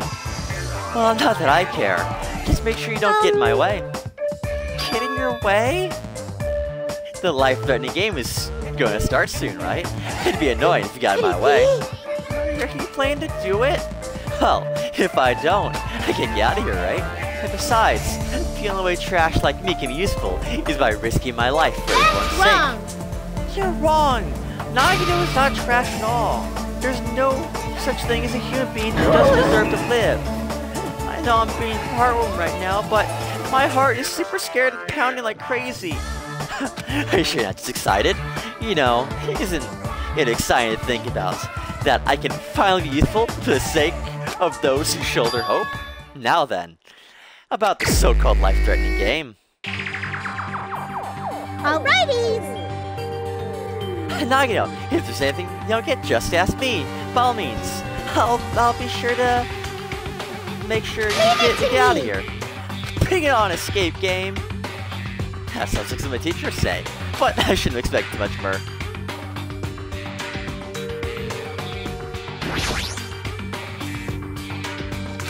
Well, not that I care. Just make sure you don't get in my way. Get in your way? The life-threatening game is going to start soon, right? It'd be annoying if you got in my way. Are you planning to do it? Well, if I don't, I can get out of here, right? And besides, the only way trash like me can be useful is by risking my life for everyone's sake. You're wrong. Nagito is not trash at all. There's no such thing as a human being who doesn't deserve to live. I know I'm being heartwarming right now, but my heart is super scared and pounding like crazy. Are you sure you're not just excited? You know, isn't it exciting to think about that I can finally be useful for the sake of those who shoulder hope? Now then, about the so-called life-threatening game. Alrighty! Nagito, if there's anything you don't get, just ask me. By all means, I'll be sure to make sure you get out of here. Bring it on, escape game. That sounds like something my teacher would say, but I shouldn't expect too much more.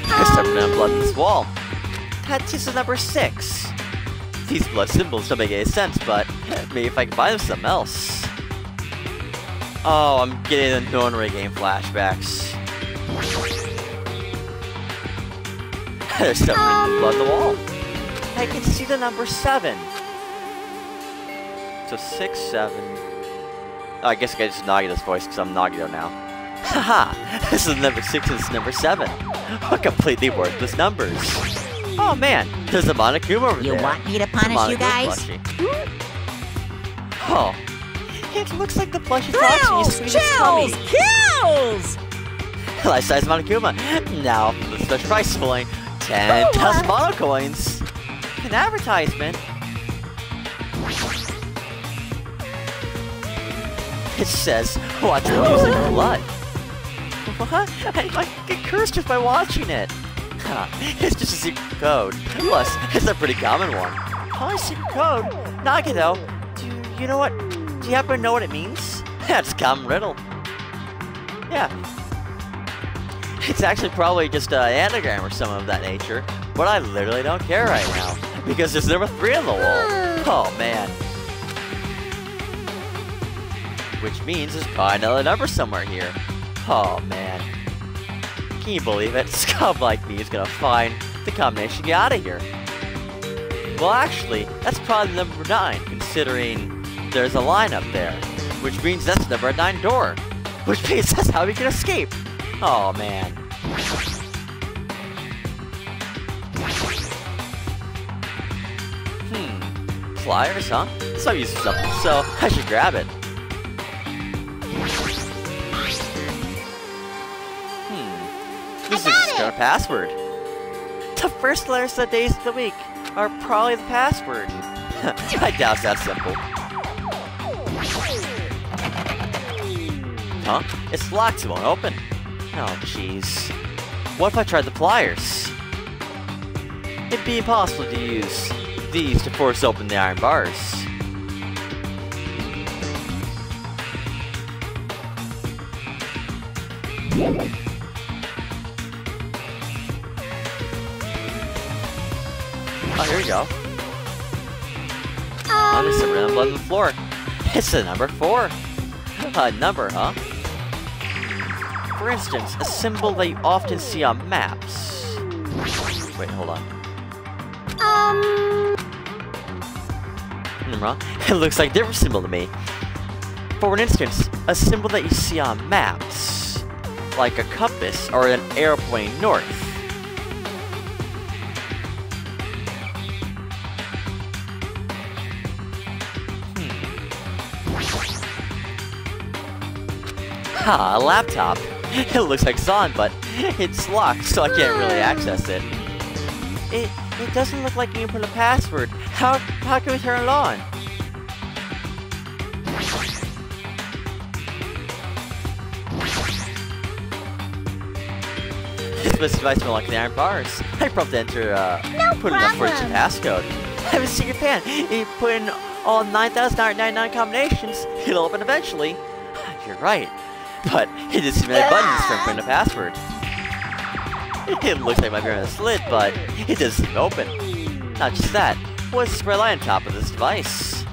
There's something on blood on this wall. That's just number 6. These blood symbols don't make any sense, but maybe if I can buy them something else. Oh, I'm getting the Nonary game flashbacks. There's something written in blood on the wall. I can see the number 7. So 6, 7. Oh, I guess I can just Nagito's voice because I'm Nagito now. Haha! This is number 6 and this is number 7. What completely worthless numbers. Oh man, there's a Monokuma over there. You want me to punish you guys? Oh, it looks like the plushie talks and you squeeze his tummy. Kills! Life-size Monokuma. Now, for the special price pulling 10,000 Mono coins. An advertisement. It says, watch the music blood. What? I get cursed just by watching it. It's just a secret code. Plus, it's a pretty common one. Oh, secret code? Nagito, do you know what? Do you happen to know what it means? That's a common riddle. Yeah. It's actually probably just an anagram or something of that nature, but I literally don't care right now because there's number 3 on the wall. Oh man. Which means there's probably another number somewhere here. Oh man. Can you believe it? Scum like me is gonna find the combination to get out of here. Well actually, that's probably number 9, considering there's a line up there. Which means that's number 9 door. Which means that's how we can escape. Oh man. Flyers, huh? So I'm using something, so I should grab it. This is just our password. The first letters of the days of the week are probably the password. I doubt that's simple. Huh? It's locked, it won't open. Oh, jeez. What if I tried the pliers? It'd be impossible to use these to force open the iron bars. Oh, here we go. Oh, there's some random blood on the floor. It's a number 4. A number, huh? For instance, a symbol that you often see on maps. Wait, hold on. I'm wrong. It looks like a different symbol to me. For instance, a symbol that you see on maps, like a compass or an arrow pointing north. Ha, a laptop. It looks like it's on, but it's locked, so I can't really access it. It doesn't look like you can put a password. How can we turn it on? This device will unlock the iron bars. I promptly enter, put in a 42 passcode. I have a secret pan. You put in all 9,999 combinations, it'll open eventually. You're right. But it doesn't seem like buttons for inputting a password. It looks like my mirror has slid, but it doesn't seem open. Not just that, what's this red line on top of this device?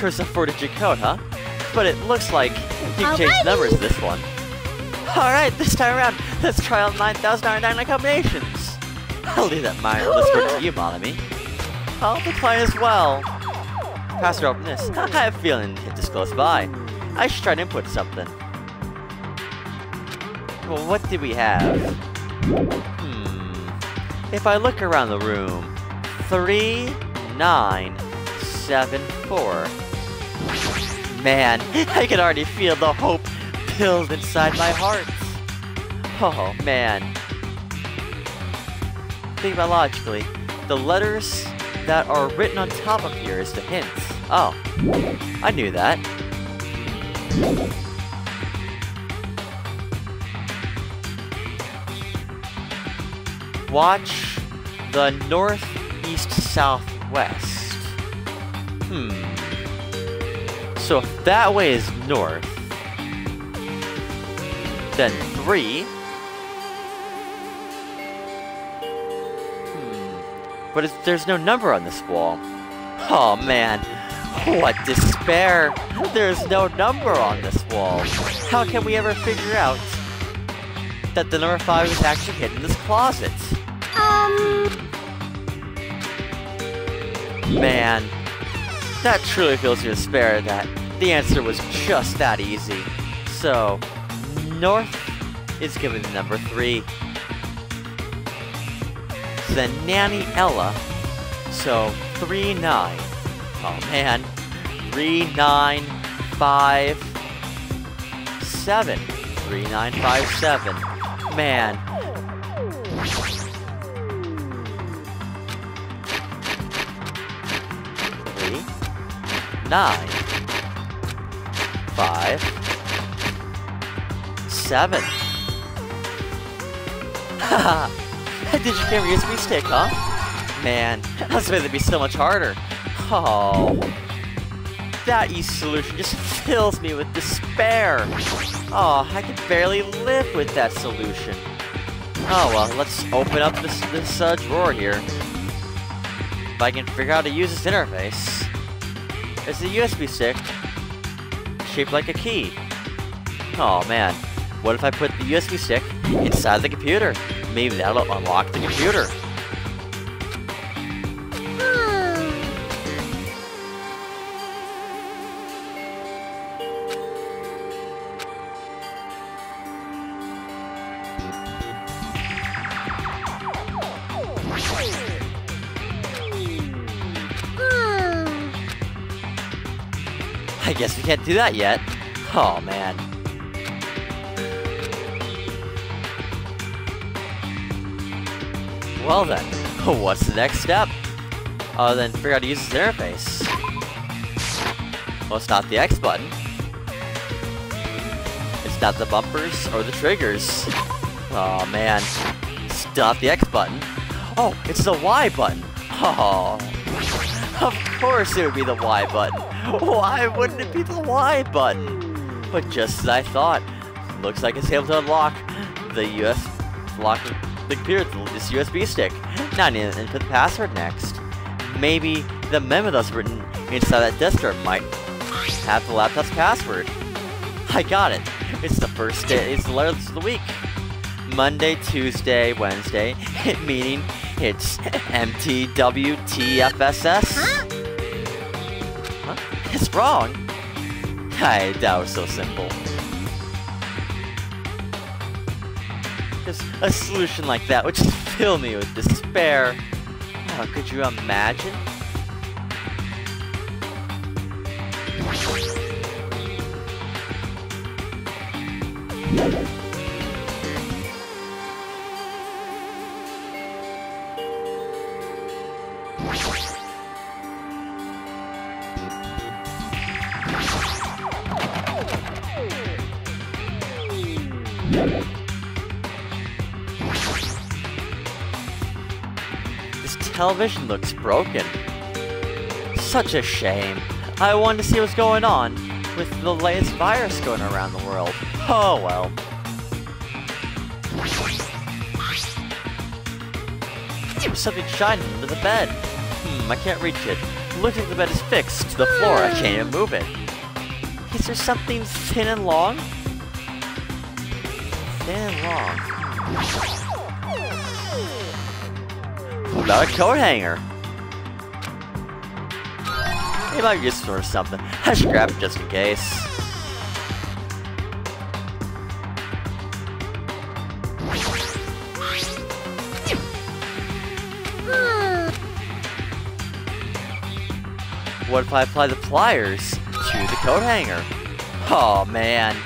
There's a 4-digit code, huh? But it looks like you can change numbers in this one. Alright, this time around, let's try all 9,999 combinations. I'll leave that mindless word to you, Monokuma. I'll decline as well. Password open this. I have a feeling it is close by. I should try to input something. Well, what do we have? If I look around the room, 3974. Man, I can already feel the hope build inside my heart. Oh, man. Think about logically. The letters that are written on top of here is the hints. Oh, I knew that. Watch the northeast southwest. So if that way is north, then 3. But there's no number on this wall. Oh man, what despair! There's no number on this wall. How can we ever figure out that the number 5 is actually hidden in this closet? Man, that truly fills you with despair that the answer was just that easy. So, north is given the number 3. Then Nanny Ella, so 39. Oh man, 3957. 3957. Man. 9, 5, 7. Haha. Did you carry a USB stick, huh? Man, that's made it be so much harder. Oh. That easy solution just fills me with despair. Oh, I can barely live with that solution. Oh well, let's open up this drawer here. If I can figure out how to use this interface. It's a USB stick, shaped like a key. Oh man, what if I put the USB stick inside the computer? Maybe that'll unlock the computer. I guess we can't do that yet. Oh man. Well then, what's the next step? Other than figure out how to use this interface. Well, it's not the X button. It's not the bumpers or the triggers. Oh man, it's not the X button. Oh, it's the Y button. Oh, of course it would be the Y button. Why wouldn't it be the Y button? But just as I thought, looks like it's able to unlock the the computer with this USB stick. Now I need to input the password next. Maybe the memo that's written inside that disk drive might have the laptop's password. I got it. It's the first day. It's the letters of the week. Monday, Tuesday, Wednesday. Meaning it's MTWTFSS. Huh? It's wrong. That was so simple. Just a solution like that would just fill me with despair. Oh, could you imagine? This television looks broken. Such a shame. I wanted to see what's going on with the latest virus going around the world. Oh well. There's something shining under the bed. I can't reach it. Looks like the bed is fixed to the floor. I can't even move it. Is there something thin and long? Thin and long. What about a coat hanger? It might be useful or something. I should grab it just in case. What if I apply the pliers to the coat hanger? Oh man.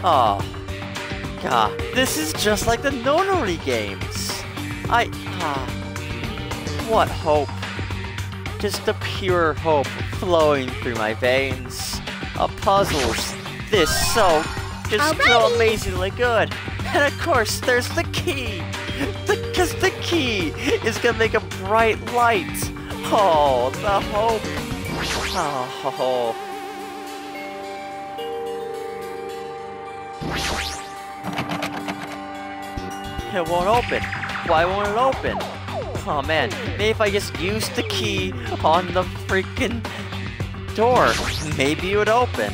Oh. God, this is just like the Nonori games. What hope. Just the pure hope flowing through my veins. Puzzles this so amazingly good. And of course, there's the key. Because the key is gonna make a bright light. Oh, the hope. Oh. It won't open. Why won't it open? Oh man, maybe if I just use the key on the freaking door, maybe it would open.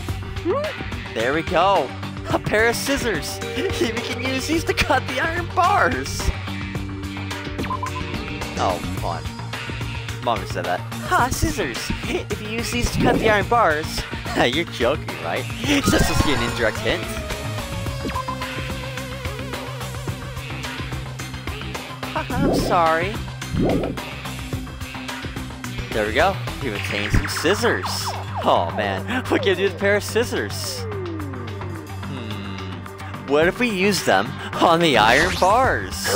There we go. A pair of scissors. We can use these to cut the iron bars. Oh, come on. Mom said that. Scissors. If you use these to cut the iron bars. You're joking, right? Is that supposed to be an indirect hint? I'm sorry. There we go. We obtained some scissors. Oh man, what can I do with a pair of scissors? What if we use them on the iron bars?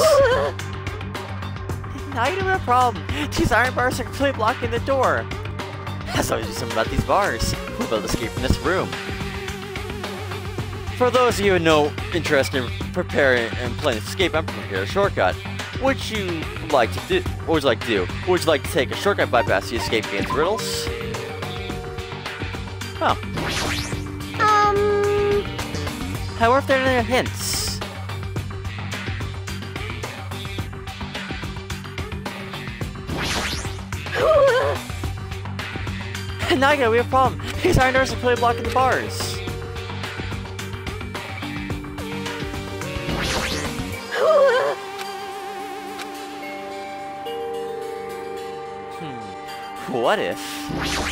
Now you don't have a problem. These iron bars are completely blocking the door. That's always do something about these bars. We'll be able to escape from this room. For those of you who have no interest in preparing and playing escape, I'm preparing a shortcut. What would you like to do? What would you like to do? Would you like to take a shortcut bypass the escape against riddles? Oh. I wonder if there are any hints. Now we have a problem. These iron doors are completely blocking the bars. What if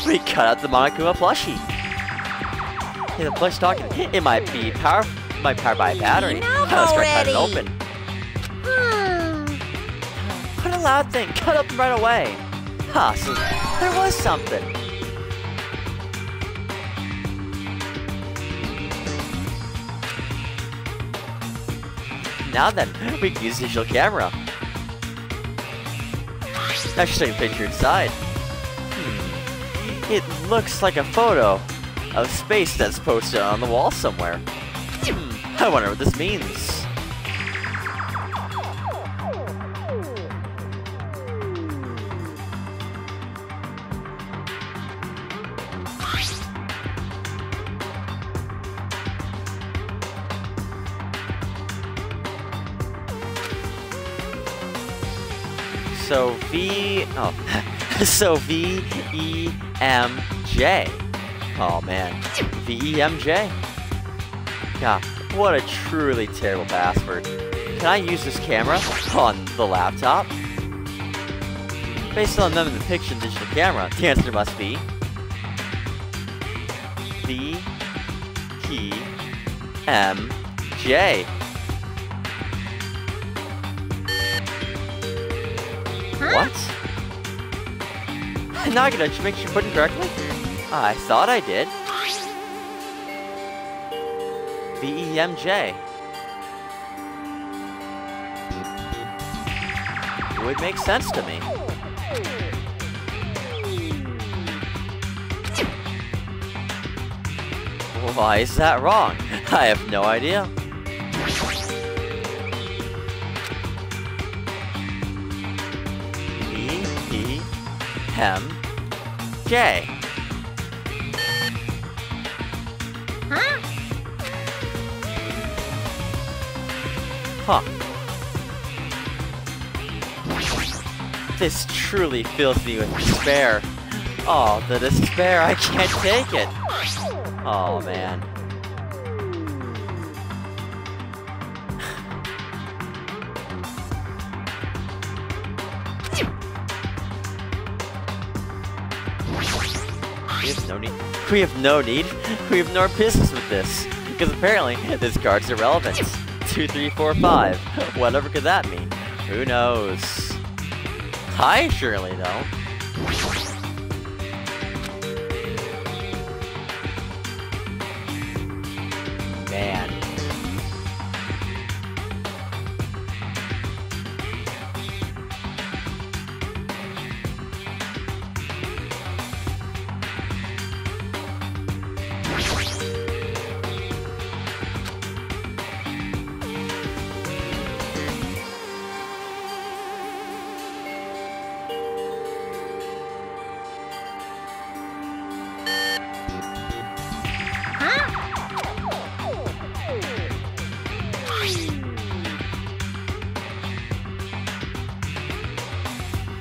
we cut out the Monokuma plushie? Hey, the plushie's talking. It might be powered by a battery. Let's try to cut it open. What a loud thing! Cut up right away. So there was something. Now then, we can use the digital camera. Now she's taking a picture inside. It looks like a photo of space that's posted on the wall somewhere. I wonder what this means. So so V-E-M-J. Oh man, V-E-M-J. God, what a truly terrible password. Can I use this camera on the laptop? Based on them in the picture and digital camera, the answer must be V-E-M-J. What? Now I gotta make sure you put it correctly? I thought I did. V-E-M-J. It would make sense to me. Why is that wrong? I have no idea. V-E-M-J. Huh. This truly fills me with despair. Oh, the despair, I can't take it. Oh, man. We have no business with this. Because apparently, this card's irrelevant. 2, 3, 4, 5. Whatever could that mean? Who knows? I surely know. Man.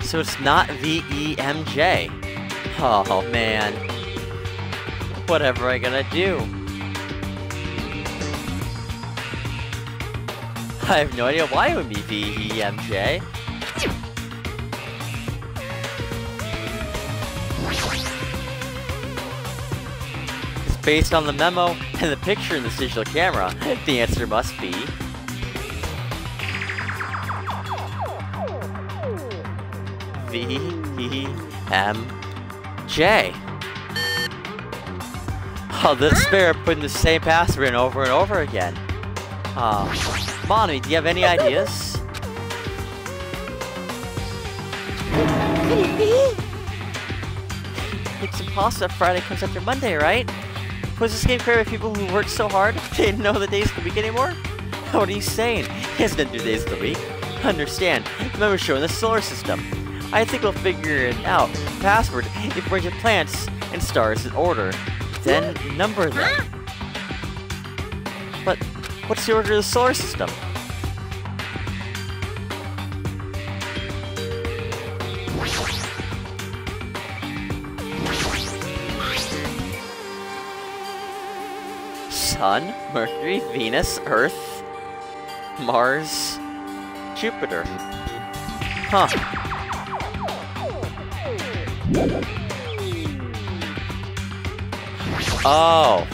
So it's not V-E-M-J. Oh, man. Whatever am I gonna do? I have no idea why it would be V-E-M-J. It's based on the memo and the picture in this digital camera. The answer must be V-E-M-J. Oh, the despair of putting the same password in over and over again. Monty, do you have any ideas? Could it be? It's impossible if Friday comes after Monday, right? Was this game created by people who worked so hard they didn't know the days of the week anymore? What are you saying? It isn't 2 days of the week. Understand, the members show in the solar system. I think we'll figure it out. Password, if we arrange planets and stars in order, then number them. But what's the order of the solar system? Sun, Mercury, Venus, Earth, Mars, Jupiter. Huh. Oh.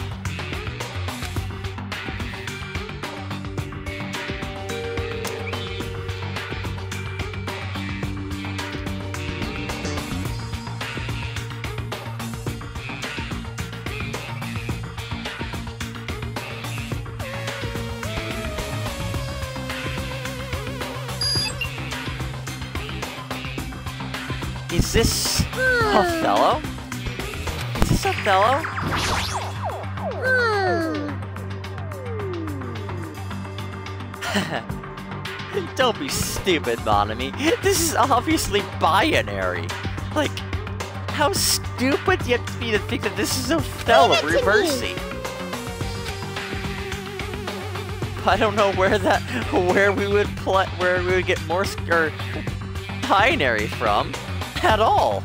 Is this Othello? Is this Othello? Don't be stupid, Monami. This is obviously binary. Like, how stupid do you have to be to think that this is Othello reversing? I don't know where we would get more, or binary from at all.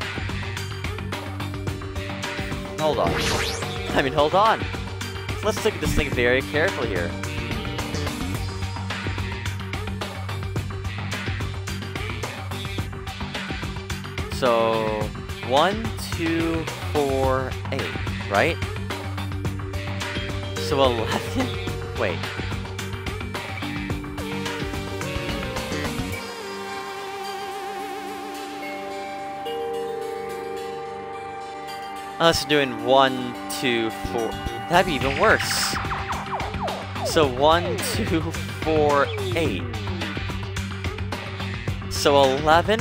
Hold on. Hold on. Let's look at this thing very carefully here. So 1, 2, 4, 8, right? So 11. Wait. Unless you're doing 1, 2, 4. That'd be even worse. So 1, 2, 4, 8. So 11,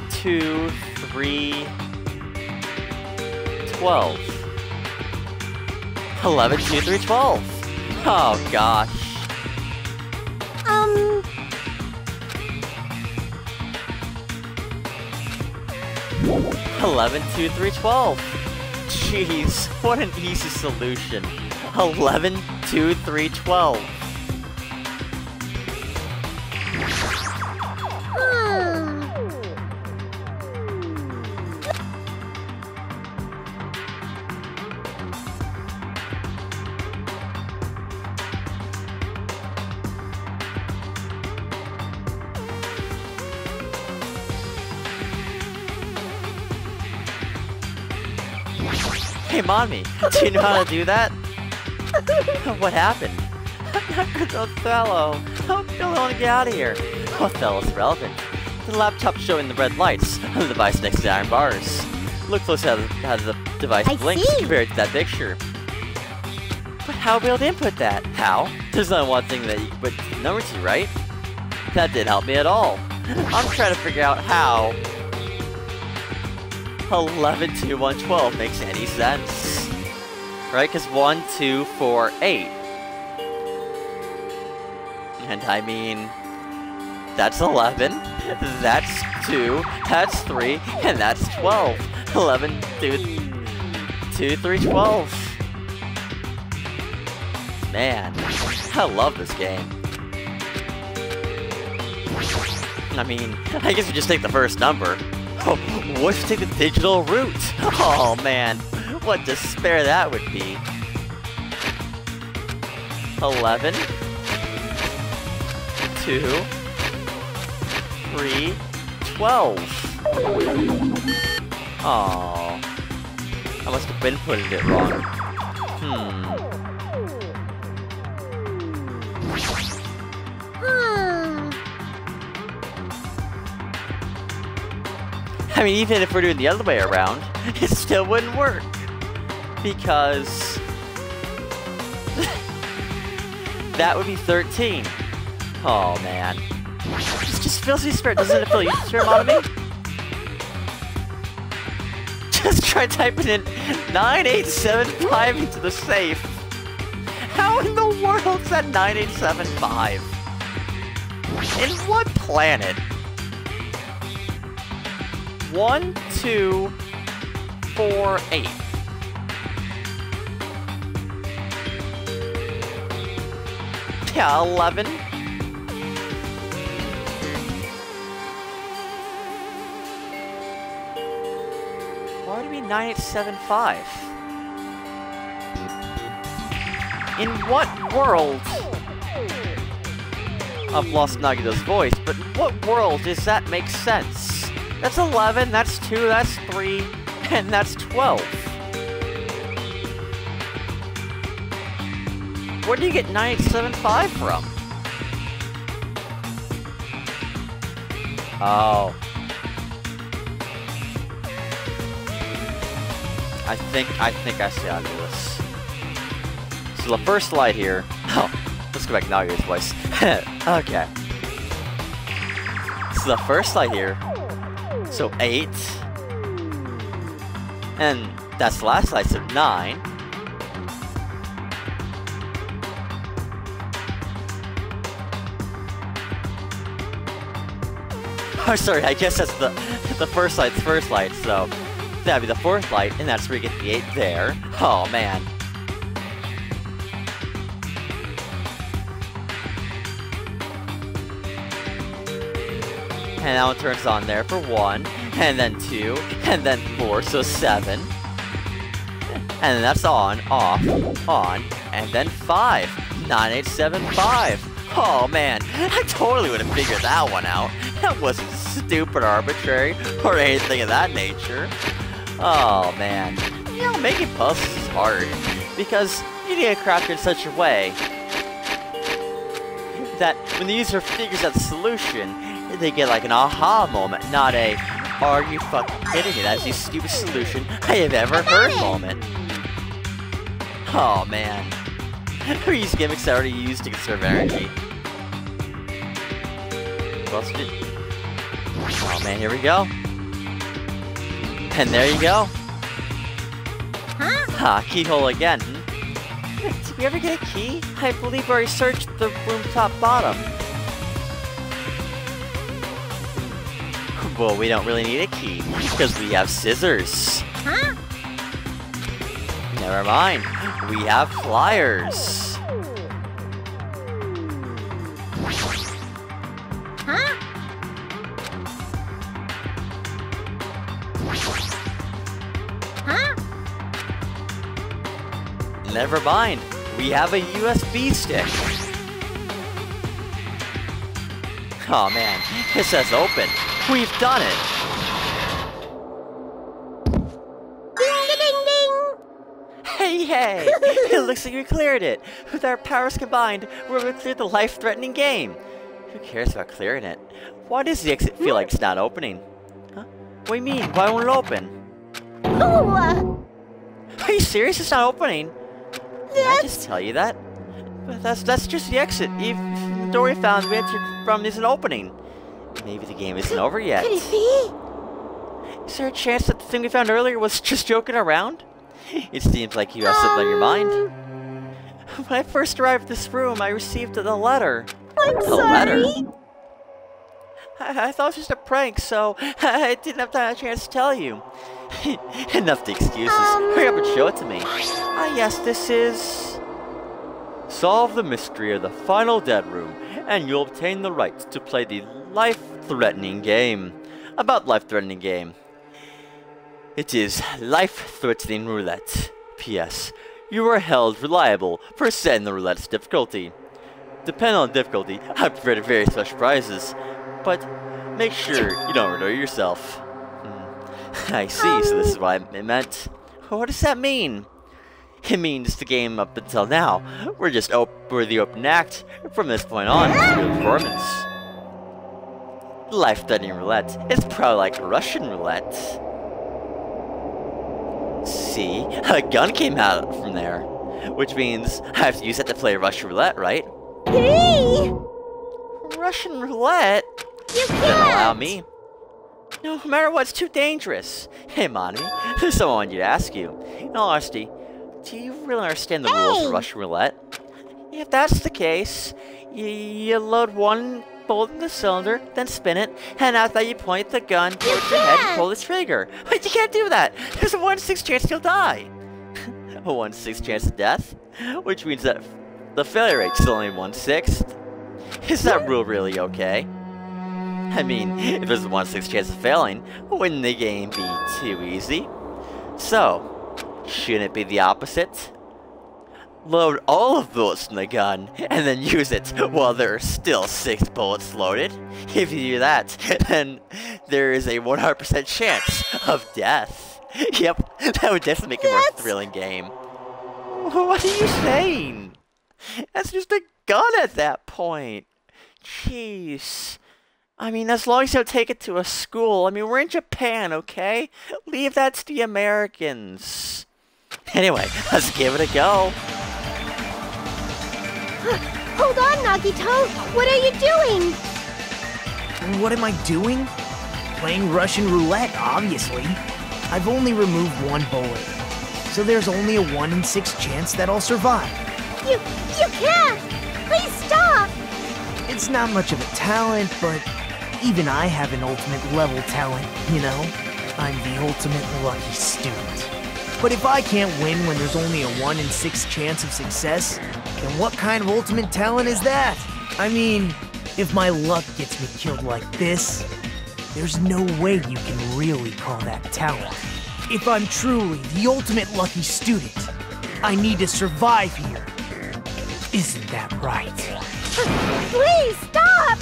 2, 3, 12. 11, 2, 3, 12. Oh gosh. 11, 2, 3, 12. Jeez, what an easy solution. 11, 2, 3, 12. Hey, Mommy, do you know how to do that? What happened? Good Othello. Othello, get out of here. Othello's relevant. The laptop showing the red lights on the device next to the iron bars. Look closely how the device blinks compared to that picture. But how will we be able to input that? How? There's only one thing that you can put number to, right? That didn't help me at all. I'm trying to figure out how 11, 2, 1, 12 makes any sense. Right? Because 1, 2, 4, 8. And I mean, that's 11, that's 2, that's 3, and that's 12. 11, 2, 3, 12. Man, I love this game. I mean, I guess we just take the first number. Oh, what if we take the digital route? Oh man, what despair that would be. 11, 2, 3, 12. Oh, I must have been putting it wrong. I mean, even if we're doing the other way around, it still wouldn't work. Because that would be 13. Oh man. This just feels useful. Doesn't it feel useful, Monokuma? Just try typing in 9875 into the safe. How in the world is that 9875? In what planet? 1, 2, 4, 8. Yeah, 11. Why would it be 9875? In what world? I've lost Nagito's voice, but in what world does that make sense? That's 11, that's 2, that's 3, and that's 12. Where do you get 9875 from? Oh. I think I see how to do this. So the first slide here. Oh, let's go back to Nagito's voice. Okay. So the first slide here. So 8. And that's the last slide, so 9. Oh, sorry, I guess that's the first slide's first light, so that'd be the fourth light, and that's where you get the 8 there. Oh, man. and that one turns on there for 1, and then 2, and then 4, so 7. And then that's on, off, on, and then 5. 9, 8, 7, 5. Oh man, I totally would have figured that one out. That wasn't stupid, arbitrary, or anything of that nature. Oh man, you know, making puzzles is hard, because you need to craft it in such a way that when the user figures out the solution, they get like an aha moment, not a, are you fucking kidding me, that's the stupidest solution I have ever heard moment. Oh man, these gimmicks I already used to conserve energy. Busted. Oh man, here we go. And there you go. Ha, keyhole again. Did we ever get a key? I believe we already searched the room top bottom. Well, we don't really need a key, because we have scissors. Never mind, we have pliers. Never mind, we have a USB stick. Oh man, it says open. We've done it. Hey! It looks like we cleared it. With our powers combined, we're able to clear the life-threatening game. Who cares about clearing it? Why does the exit feel like it's not opening? Huh? What do you mean? Why won't it open? Are you serious? It's not opening? Did I just tell you that? But that's just the exit. The door we found we entered from isn't opening. Maybe the game isn't over yet. Could it be? Is there a chance that the thing we found earlier was just joking around? It seems like you have something on your mind. When I first arrived at this room, I received a letter. I'm sorry. Letter? I thought it was just a prank, so I didn't have time, a chance to tell you. Enough the excuses. Hurry up and show it to me. Ah, yes, this is... Solve the mystery of the final dead room, and you'll obtain the right to play the life-threatening game. About life-threatening game. It is life-threatening roulette. P.S. You are held reliable for setting the roulette's difficulty. Depending on the difficulty, I've prepared various special prizes, but make sure you don't murder yourself. I see, so this is what it meant. What does that mean? It means the game up until now, we're the open act. From this point on, it's a real performance. Life-threatening roulette is probably like Russian roulette. See, a gun came out from there, which means I have to use that to play Russian roulette, right? Hey! Russian roulette? You Don't can't! allow me. No matter what, it's too dangerous. Hey, Monty, there's someone I want you to ask you. In all honesty, do you really understand the rules of Russian roulette? If that's the case, you load one bolt in the cylinder, then spin it, and after that you point the gun towards your head and pull the trigger. But you can't do that! There's a 1 in 6 chance you'll die! A 1 in 6 chance of death? Which means that the failure rate's only 1/6. Is that rule really okay? I mean, if there's a 1 in 6 chance of failing, wouldn't the game be too easy? So, shouldn't it be the opposite? Load all of the bullets in the gun, and then use it while there are still 6 bullets loaded. If you do that, then there is a 100% chance of death. Yep, that would definitely make a more thrilling game. What are you saying? That's just a gun at that point. Jeez. I mean, as long as you don't take it to a school. I mean, we're in Japan, okay? Leave that to the Americans. Anyway, let's give it a go. Hold on, Nagito! What are you doing? What am I doing? Playing Russian roulette, obviously. I've only removed 1 bullet, so there's only a 1 in 6 chance that I'll survive. You can't! Please stop! It's not much of a talent, but even I have an ultimate level talent, you know? I'm the ultimate lucky student. But if I can't win when there's only a 1 in 6 chance of success, then what kind of ultimate talent is that? I mean, if my luck gets me killed like this, There's no way you can really call that talent. If I'm truly the ultimate lucky student, I need to survive here. Isn't that right? Please, stop!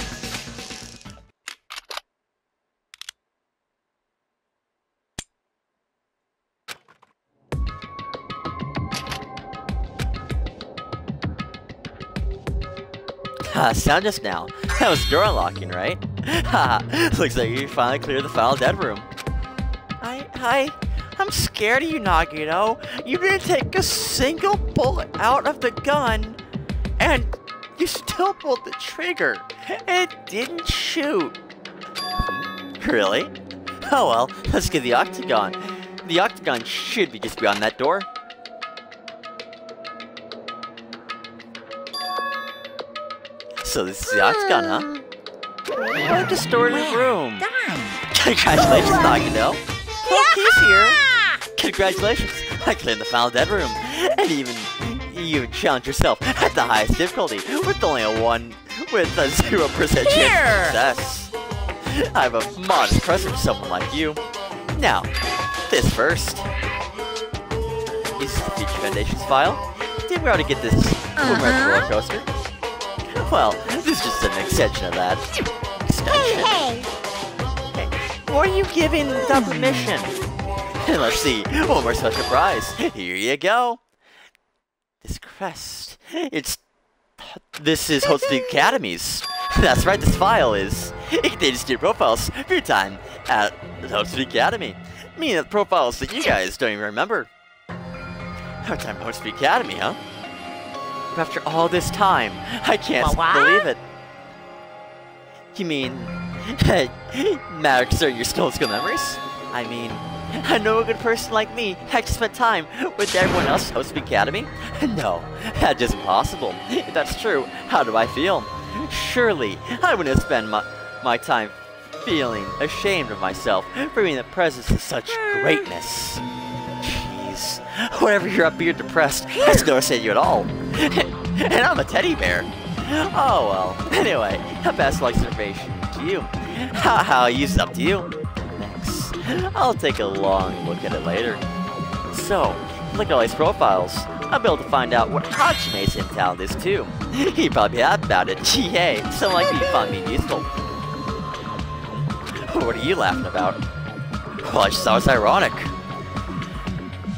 Sound just now. That was door unlocking, right? Haha, looks like you finally cleared the foul dead room. I'm scared of you, Nagito. You didn't take a single bullet out of the gun, and you still pulled the trigger, and it didn't shoot. Really? Oh well, let's get the octagon. The octagon should be just beyond that door. So this is the octagon, huh? What a distorted room. Congratulations, Nagito. Oh, he's here. Congratulations. I cleared the final dead room. And you challenged yourself at the highest difficulty with only a 0% chance of success. I have a modest present for someone like you. Now, this first. This is the Future Foundations file. Did we already get this roller coaster? Well, this is just an extension of that. Hey! Hey, what are you giving without permission? Let's see, one more special prize. Here you go. This crest. This is hosted academies. That's right, this file is. It contains student profiles for your time at the hosted academy. Meaning the profiles that you guys don't even remember. Our time at hosted academy, huh? After all this time, I can't believe it. You mean, matter concerning your stolen skill memories? I mean, I know a good person like me had to spend time with everyone else at Hosted Academy? No, that's just impossible. If that's true, how do I feel? Surely, I wouldn't spend my time feeling ashamed of myself for being in the presence of such greatness. Jeez, whenever you're up here depressed, I just don't understand you at all. And I'm a teddy bear. Oh well. Anyway, I'll pass the observation to you. How I use it up to you. Thanks. I'll take a long look at it later. So, look at all these profiles. I'll be able to find out what Hachime's hidden talent is too. He'd probably be happy about it. Yay, someone like me found me useful. What are you laughing about? Well, I just thought it was ironic.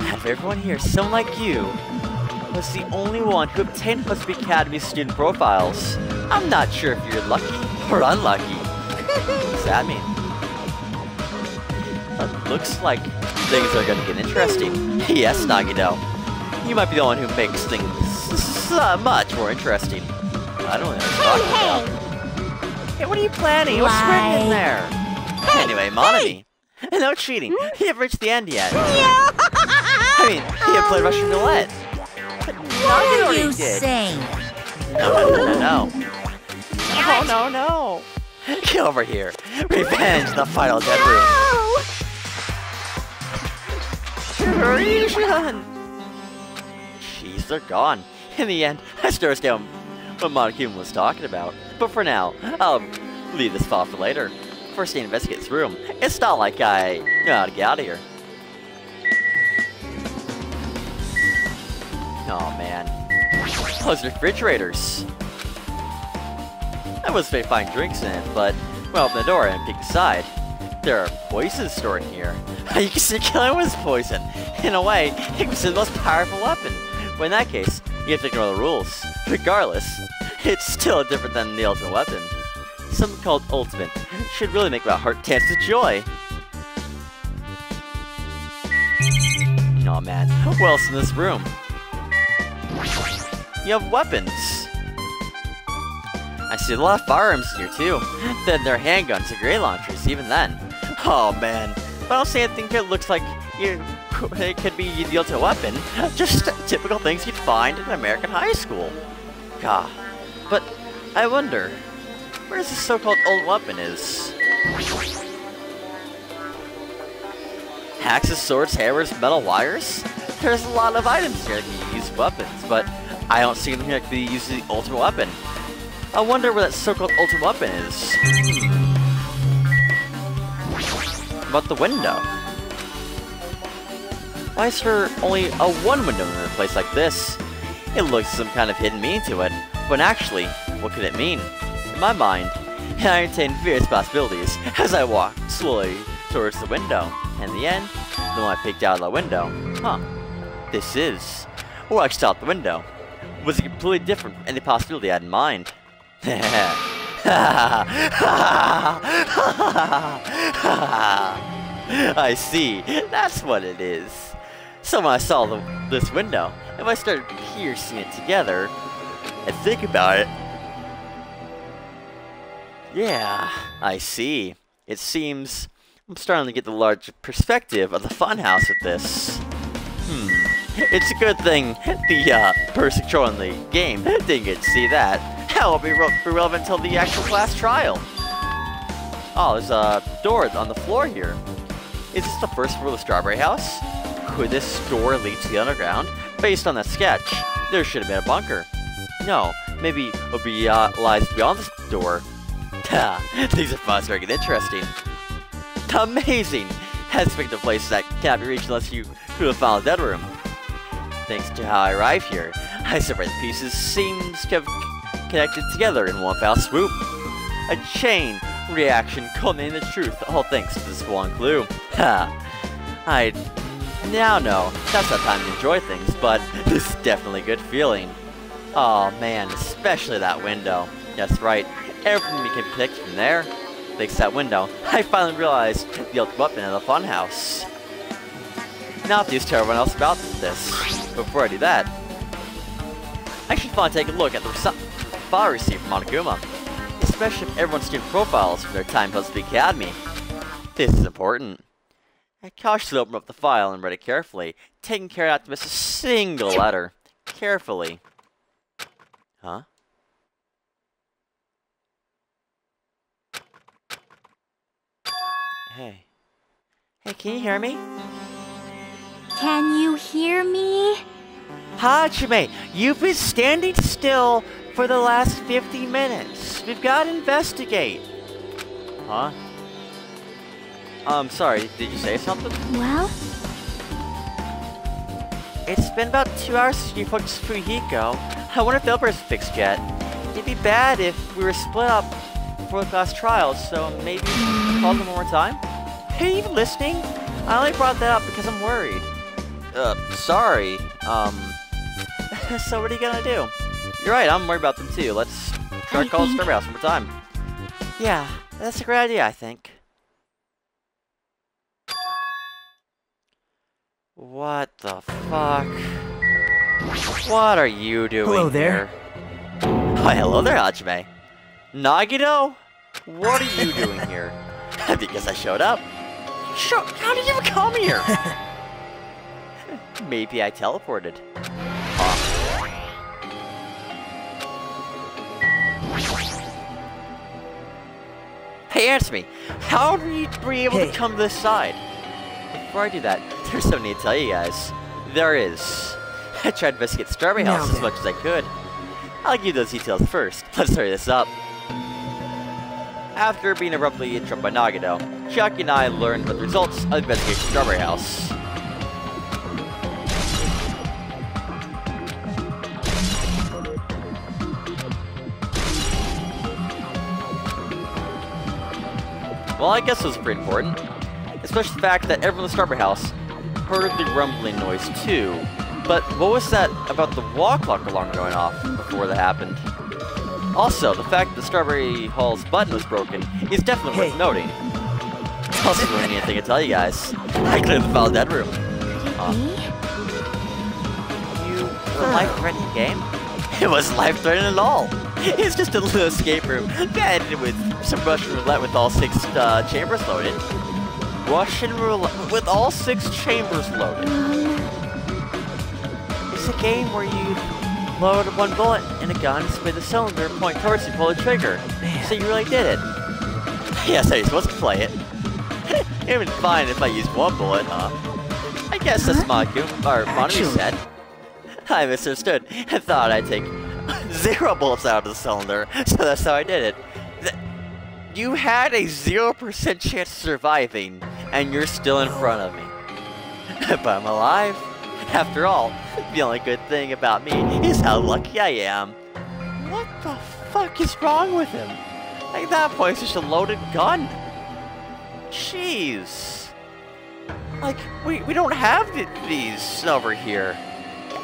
Out of everyone here, someone like you was the only one who obtained Hosted Academy's student profiles. I'm not sure if you're lucky or unlucky. What does that mean? Looks like things are gonna get interesting. Yes, Nagito. You might be the one who makes things much more interesting. I don't know what you're talking about. Hey, what are you planning? What's written in there? Anyway, Monami. No cheating. You haven't reached the end yet. I mean, you haven't played Russian Roulette. What are you saying? No. Oh, no. Get over here. Revenge the final dead room. Jeez, they're gone. In the end, I still understand what Monokuma was talking about. But for now, I'll leave this file for later. First, I investigate this room. It's not like I know how to get out of here. Oh man. Those refrigerators. I was supposed to find drinks in it, but when I opened the door and peeked inside, there are poisons stored in here. You can see killing was poison. In a way, it was the most powerful weapon. But in that case, you have to ignore the rules. Regardless, it's still different than the ultimate weapon. Something called ultimate should really make my heart dance with joy. Oh man, what else in this room? You have weapons. I see a lot of firearms here too. Then there are handguns and grenade launchers, even then. Oh man, but I don't see anything that looks like it could be the ultimate weapon. Just typical things you'd find in an American high school. God, but I wonder, where this so-called old weapon is? Axes, swords, hammers, metal wires? There's a lot of items here that can use weapons, but I don't see anything that could be used as the ultimate weapon. I wonder where that so-called ultimate weapon is. about the window? Why is there only a one window in a place like this? It looks some kind of hidden meaning to it, but actually, what could it mean? In my mind, I entertained various possibilities as I walked slowly towards the window. And in the end, the one I picked out of the window, this is, well, I out the window, was completely different from any possibility I had in mind. I see, that's what it is. So when I saw this window, if I started piecing it together and think about it, yeah, I see. It seems I'm starting to get the larger perspective of the funhouse with this. It's a good thing the person controlling the game didn't get to see that. Hell, it'll be relevant until the actual class trial. Oh, there's a door on the floor here. Is this the first floor of the Strawberry House? Could this door lead to the underground? Based on that sketch, there should have been a bunker. No, maybe it'll be lies beyond this door. These are fun, starting to get interesting. Amazing! Has picked the places that cannot be reached unless you through the final dead room. Thanks to how I arrived here, I separate the pieces seems to have connected together in one foul swoop. A chain reaction culminating the truth, all thanks to this one clue. I now know that's not time to enjoy things, but this is definitely a good feeling. Oh man, especially that window. That's right, everything can be connected from there. Thanks to that window, I finally realized the ultimate weapon in the funhouse. Now to tell everyone else about this. Before I do that, I should finally take a look at the file received from Monokuma, especially if everyone's student profiles from their time post the academy. This is important. I cautiously opened up the file and read it carefully, taking care not to miss a single letter. Carefully. Huh? Hey. Hey, can you hear me? Can you hear me? Hajime, you've been standing still for the last 50 minutes. We've got to investigate. Huh? Sorry, did you say something? Well? It's been about 2 hours since you focused Fujiko. I wonder if the Elper's fixed yet. It'd be bad if we were split up for the class trials, so maybe call them one more time? Are you even listening? I only brought that up because I'm worried. Sorry. So what are you gonna do? You're right, I'm worried about them too. Let's try to call the Strawberry House one more time. Yeah, that's a great idea, I think. What the fuck? What are you doing Hello there. here? Why, hello there, Hajime. Nagito? What are you doing here? Because I showed up. How did you even come here? Maybe I teleported. Huh. Hey, answer me. How were you able to come to this side? Before I do that, there's something to tell you guys. There is. I tried to investigate the Strawberry House as much as I could. I'll give you those details first. Let's hurry this up. After being abruptly interrupted by Nagito, Chucky and I learned about the results of the investigation of the Strawberry House. Well, I guess it was pretty important. Especially the fact that everyone in the Strawberry House heard the rumbling noise too. But what was that about the wall clock alarm going off before that happened? Also, the fact that the Strawberry Hall's button was broken is definitely worth noting. Also, the only thing I tell you guys, I cleared the foul dead room. You a life-threatening game? It wasn't life-threatening at all. It's just a little escape room that ended with some Russian roulette with all 6 chambers loaded. Russian roulette with all 6 chambers loaded. It's a game where you load 1 bullet in a gun, spin the cylinder, point towards it, pull the trigger. So you really did it. Yes, I was supposed to play it. It would be fine if I used 1 bullet, huh? I guess that's Monokuma said. I misunderstood and thought I'd take 0 bullets out of the cylinder, so that's how I did it. You had a 0% chance of surviving, and you're still in front of me. But I'm alive. After all, the only good thing about me is how lucky I am. What the fuck is wrong with him? Like, that point, it's just a loaded gun. Jeez. Like, we don't have these over here.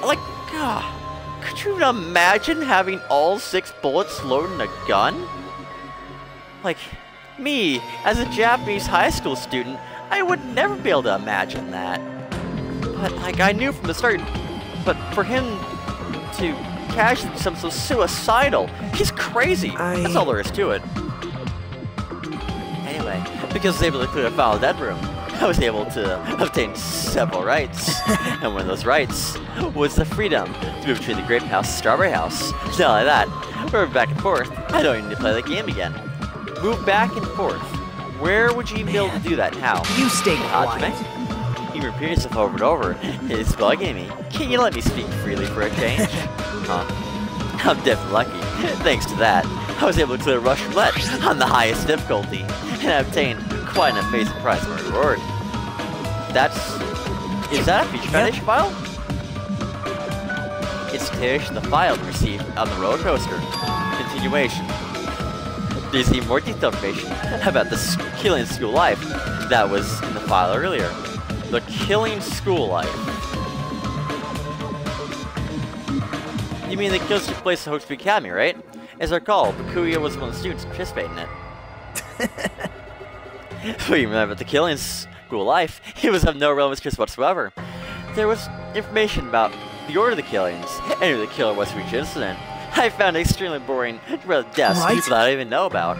Like, could you imagine having all 6 bullets loaded in a gun? Like, me, as a Japanese high school student, I would never be able to imagine that. But, like, I knew from the start, but for him to casually do something so suicidal, he's crazy. That's all there is to it. Anyway, because I was able to clear the final dead room, I was able to obtain several rights. And one of those rights was the freedom to move between the Grape House and Strawberry House. Not only that, we're back and forth. I don't even need to play the game again. Move back and forth. Where would you even be able to do that and how? You stay quiet. You repeat yourself over and over. It's bugging me. Can you let me speak freely for a change? Huh. I'm definitely lucky. Thanks to that, I was able to clear Rush Roulette on the highest difficulty, and I obtained quite an amazing prize for a reward. Is that a feature foundation file? It's continuation of the file received on the roller coaster. Continuation. There's even more detailed information about the Killing School Life that was in the file earlier. The Killing School Life. You mean the kills took place at Hope Speed Academy, right? As I recall, Bakuya was one of the students participating in it. But you remember the Killing School Life, it was of no relevance to us whatsoever. There was information about the order of the killings, and who the killer was for each incident. I found it extremely boring to read the deaths of people that I didn't even know about.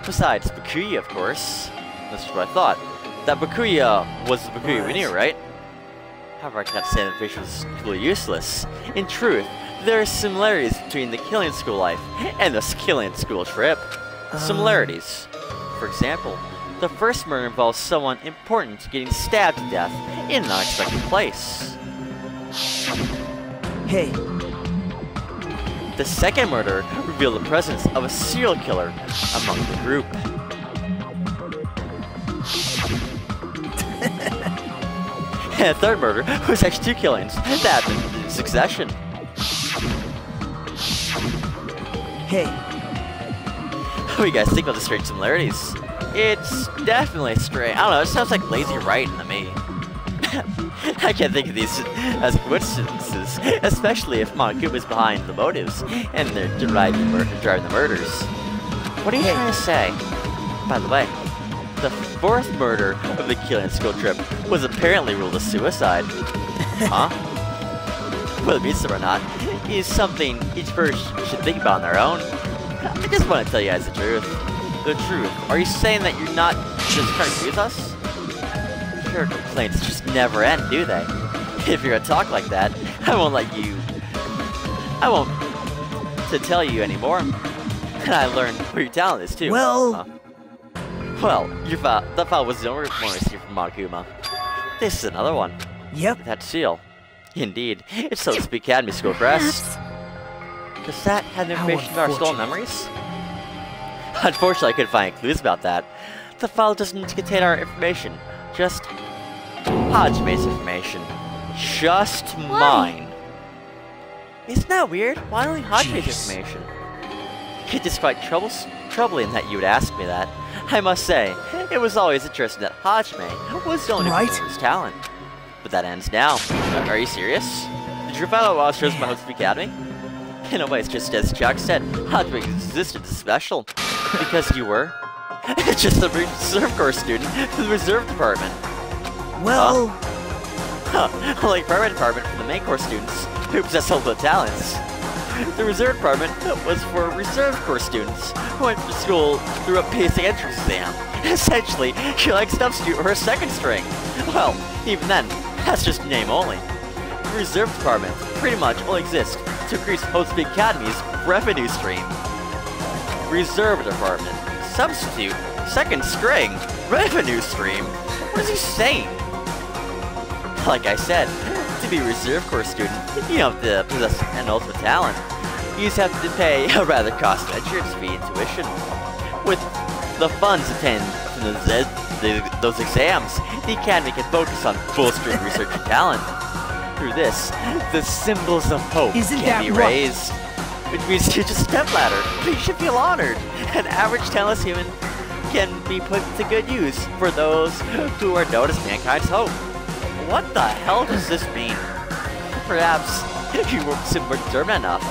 Besides, Bakuya, of course. That's what I thought. That Bakuya was the Bakuya we knew, right? However, I cannot say that information was completely useless. In truth, there are similarities between the Killing School Life and the Killing School trip. Similarities. For example, the first murder involves someone important getting stabbed to death in an unexpected place. Hey. The second murder revealed the presence of a serial killer among the group. And the third murder was actually 2 killings that happened in succession. Hey. What do you guys think about the strange similarities? It's definitely strange. I don't know, it sounds like lazy writing to me. I can't think of these as coincidences, especially if Monokuma's behind the motives and they're driving the murders. What are you trying to say? By the way, the 4th murder of the Killing School trip was apparently ruled a suicide. Huh? Whether it means so or not is something each person should think about on their own. I just want to tell you guys the truth. The truth. Are you saying that you're not just trying to confuse us? Your complaints just never end, do they? If you're gonna talk like that, I won't to tell you anymore. And I learned where your talent is too. Well, well, that file was the only one received from Monokuma. This is another one. Yep. That seal. Indeed, it's so Speak Academy School Press. Does that have information about our stolen memories? Unfortunately, I couldn't find any clues about that. The file doesn't contain our information. Just Hajime's information. Just mine. Isn't that weird? Why only Hajime's information? It is quite troubling that you would ask me that. I must say, it was always interesting that Hajime was the only one with his talent. But that ends now. Are you serious? Did you find out while I was chosen by Hope Academy? In a way, it's just as Chuck said, Hajime existed as special. Because you were. It's just a reserve corps student from the reserve department. Well... Like primary department for the main corps students who possess all the talents. The reserve department was for reserve corps students who went to school through a basic entrance exam. Essentially, you're like substitute or a second string. Well, even then, that's just name only. The reserve department pretty much only exists to increase Hope Academy's revenue stream. Reserve department. Substitute, second string, revenue stream. What is he saying? Like I said, to be a reserve corps student, you don't have to possess an ultimate talent. You just have to pay a rather costly entrance fee and tuition. With the funds obtained from the those exams, the Academy can focus on bolstering research and talent. Through this, the symbols of hope can be raised. Which means to just step ladder. You should feel honored. An average talentless human can be put to good use for those who are known as mankind's hope. What the hell does this mean? Perhaps you weren't determined enough.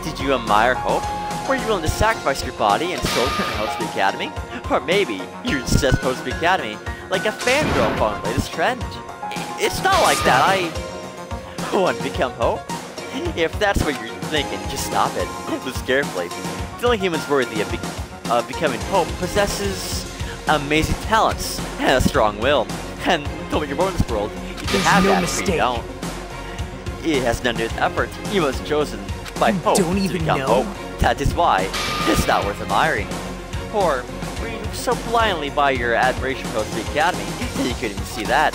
Did you admire hope? Were you willing to sacrifice your body and soul to host the Academy? Or maybe you're just supposed to the Academy, like a fangirl following the latest trend. It's not like that. I want to become hope. If that's what you're thinking, just stop it. Listen carefully. The only humans worthy of becoming hope possesses amazing talents and a strong will. And when you're born in this world, you can have that, but you don't. It has none to do with effort. You was chosen by hope to become hope. That is why it's not worth admiring. Or were you so blindly by your admiration for the Academy that you couldn't even see that?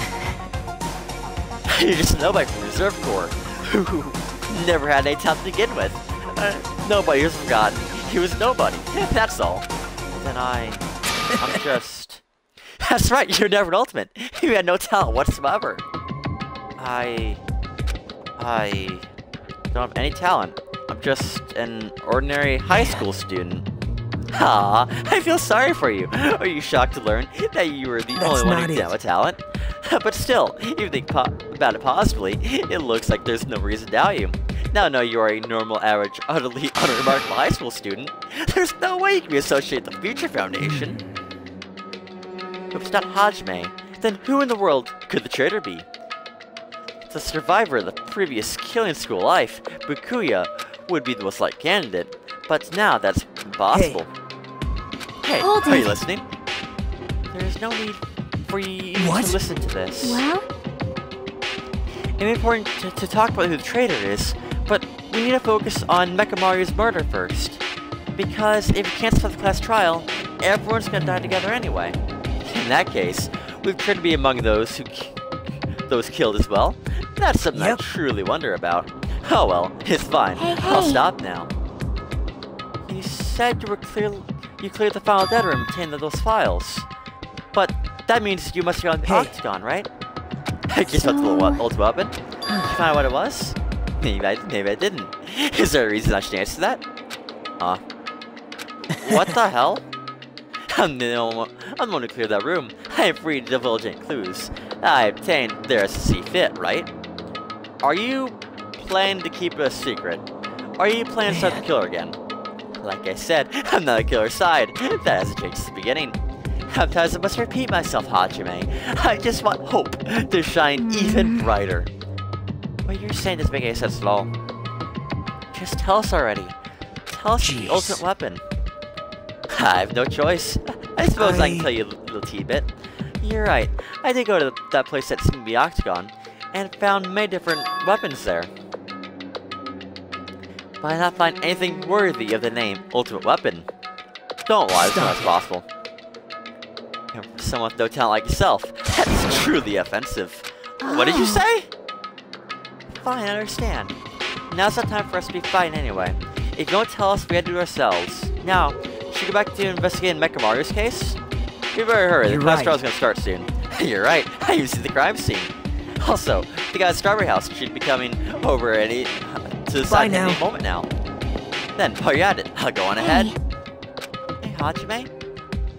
You're just nobody from Reserve Corps who never had any talent to begin with. Nobody was forgotten. He was nobody. That's all. Then I'm just... That's right, you're never an ultimate. You had no talent whatsoever. I don't have any talent. I'm just an ordinary high school student. Ah, I feel sorry for you. Are you shocked to learn that you were the only one who didn't have a talent? But still, if you think about it positively, it looks like there's no reason to doubt you. Now I know you are a normal, average, utterly unremarkable high school student. There's no way you can be associated with the Future Foundation. If it's not Hajime, then who in the world could the traitor be? The survivor of the previous killing school life, Bakuya, would be the most likely candidate, but now that's impossible. Hey, are you listening? There's no need for you to listen to this. Well? It's important to talk about who the traitor is, but we need to focus on Mechamaru's murder first. Because if you can't stop the class trial, everyone's gonna die together anyway. In that case, we've tried to be among those killed as well. That's something I truly wonder about. Oh well, it's fine. Hey. I'll stop now. You said you cleared the final dead room and obtained those files. But that means you must have gone to the Octagon, right? I guess that's the ultimate weapon. Did you find out what it was? Maybe I didn't. Is there a reason I should answer that? What the hell? I'm the one who cleared that room. I am free to divulge any clues I obtained there as to see fit, right? Are you planning to keep it a secret? Are you planning to start the killer again? Like I said, I'm not a killer's side. That hasn't changed since the beginning. Sometimes I must repeat myself, Hajime. I just want hope to shine even brighter. What you're saying doesn't make any sense at all. Just tell us already. Tell us the ultimate weapon. I have no choice. I suppose I can tell you a little bit. You're right. I did go to that place that seemed to be Octagon, and found many different weapons there. But I did not find anything worthy of the name Ultimate Weapon. Don't lie, it's not possible. And for someone with no talent like yourself, that's truly offensive. What did you say? Fine, I understand. Now's not time for us to be fighting anyway. If you don't tell us, we had to do it ourselves. Now, should we go back to investigating Mechamaru's case? We better hurry, the class trial's gonna start soon. You're right, I even see the crime scene. Also, the guy at Strawberry House should be coming over to the side any moment now. Then, while you're at it, I'll go on ahead. Hey, Hajime?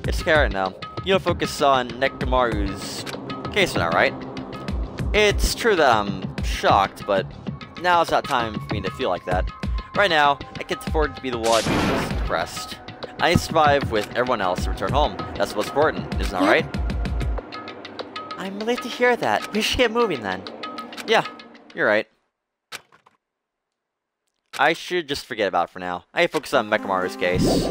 It's Karen now. You don't focus on Mechamaru's case now, right? It's true that I'm shocked, but now's not time for me to feel like that. Right now, I can't afford to be the one who's depressed. I need to survive with everyone else to return home. That's what's important, isn't that right? I'm relieved to hear that. We should get moving then. Yeah, you're right. I should just forget about it for now. I focus on Mechamaru's case.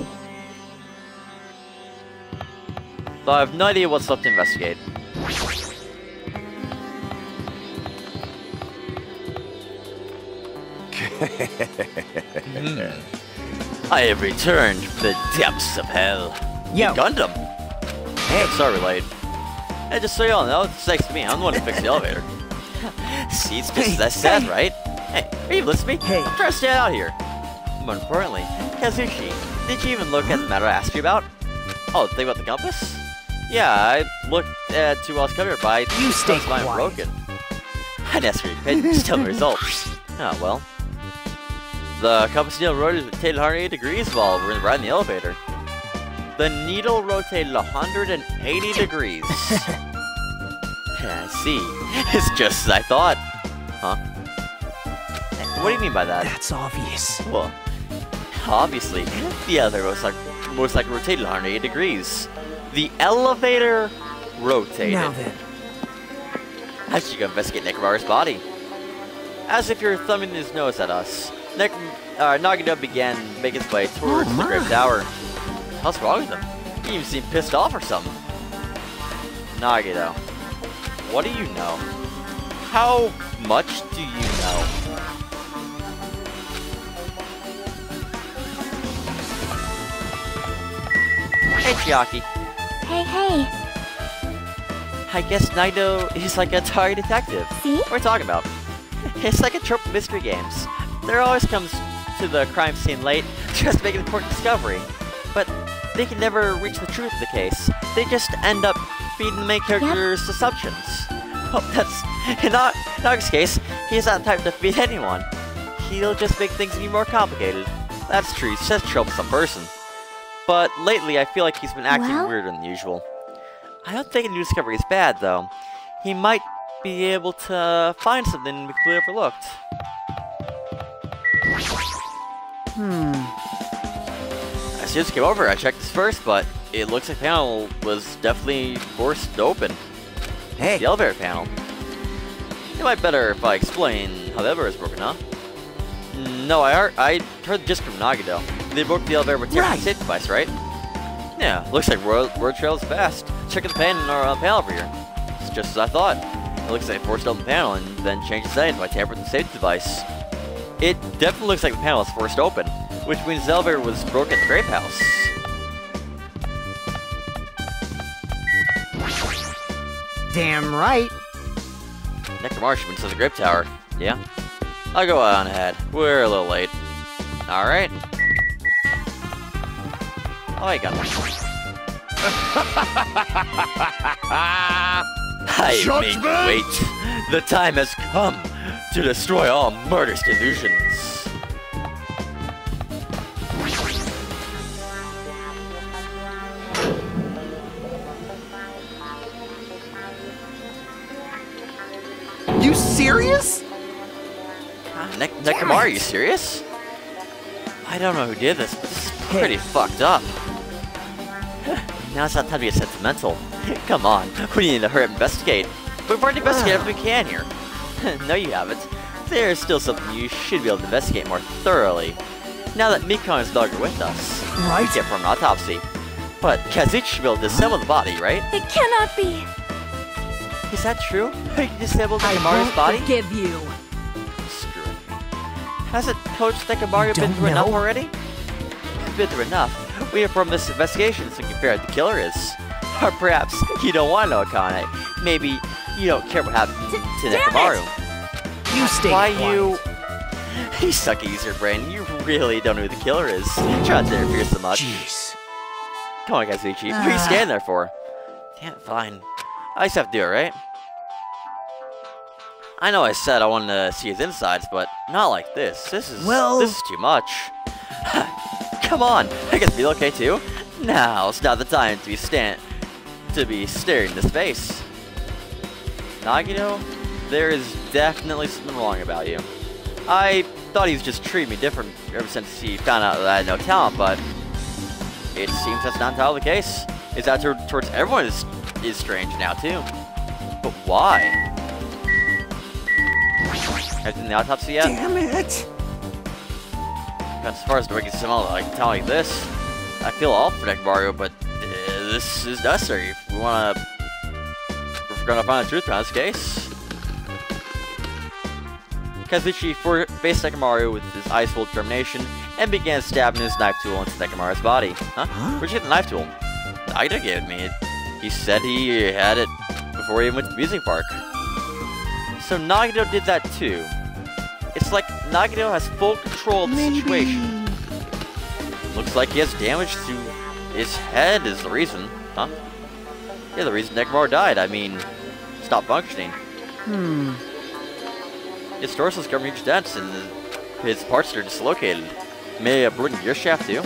Though I have no idea what's left to investigate. I have returned from the depths of hell. Yo. Gundam! Hey. Sorry, Roulette. Hey, just so you all know, it's thanks to me. I'm the one who fixed the elevator. See, it's just as I said, right? Hey, are you listening to me? I'm trying to stay out here. More importantly, Kazushi, did you even look at the matter I asked you about? Oh, the thing about the compass? Yeah, I looked at 2 while cover, but I You stay thought mine quiet. broken. I necessarily paid just tell the results. Oh, well. The compass needle rotated 180 degrees while we're riding the elevator. The needle rotated 180 degrees. I see. It's just as I thought. Huh? What do you mean by that? That's obvious. Well, obviously, the elevator most likely rotated 180 degrees. The elevator rotated. Now then. I should go investigate Nekomaru's body. As if you're thumbing his nose at us, Nagito began making his way towards the Great Tower. What's wrong with him? He even seemed pissed off or something. Nagito, what do you know? How much do you know? Hey, Chiaki. Hey. I guess Nagito is like a target detective. See? What are we talking about? It's like a trope of mystery games. There always comes to the crime scene late just to make an important discovery. But they can never reach the truth of the case. They just end up feeding the main character's assumptions. Well, that's... In Nagito's case, he's not the type to feed anyone. He'll just make things even more complicated. That's true, he's just a troublesome person. But lately, I feel like he's been acting weirder than usual. I don't think a new discovery is bad, though. He might be able to find something we completely overlooked. As soon as I came over, I checked this first, but it looks like the panel was definitely forced open. Hey. The elevator panel. It might be better if I explain how the elevator is broken, huh? No, I heard just from Nagito. They broke the elevator with tampering the safe device, right? Yeah, looks like road trail is fast. Checking the panel over here. It's just as I thought. It looks like they forced open the panel and then changed the settings by tampering the safety device. It definitely looks like the panel was forced open, which means the elevator was broken at the Grape House. Damn right. Nekomaru should have been to the Grape Tower. Yeah? I'll go on ahead. We're a little late. Alright. Oh, I got one. I made you wait. The time has come to destroy all murderous delusions. You serious? Nekomaru, are you serious? I don't know who did this, but this is pretty fucked up. Now it's not time to get sentimental. Come on, we need to hurry up and investigate. We've already investigated everything we can here. No, you haven't. There's still something you should be able to investigate more thoroughly. Now that Mikon is no longer with us, Right. we get from an autopsy. But Kazuchi should be able to disassemble the body, right? It cannot be. Is that true? You can disassemble I Nekomaru's won't body? forgive you. Screw it. Hasn't Coach Nekomaru been through enough already? Been through enough. We have from this investigation so we can figure out who the killer is. Or perhaps you don't want to know, Akane. Maybe you don't care what happened to damn Nekomaru. You stay Why quiet. you suck at using your brain. You really don't know who the killer is. Try not to interfere so much. Jeez. Come on, Kazuchi. What are you standing there for? Damn, fine. I just have to do it, right? I know I said I wanted to see his insides, but not like this. This is too much. Come on, I guess be okay too. Now's not the time to be staring into space. Nagito, there is definitely something wrong about you. I thought he was just treating me different ever since he found out that I had no talent, but it seems that's not entirely the case. His attitude towards everyone is strange now too. But why? Have you done the autopsy yet? Damn it. As far as making someone like telling this, I feel all for Nekomaru, but this is necessary if we're gonna find the truth behind this case. Kazuchi faced Nekomaru with his eyes full of determination and began stabbing his knife tool into Nekomaru's body. Huh? Where'd you get the knife tool? Nagito gave it me. He said he had it before he went to the music park. So Nagito did that too. It's like Nagito has full control of the situation. Looks like he has damage to his head is the reason, huh? Yeah, the reason Nekomaro died, I mean, stopped functioning. His torso's covered in huge dents and his parts are dislocated. May have broken gear shaft too.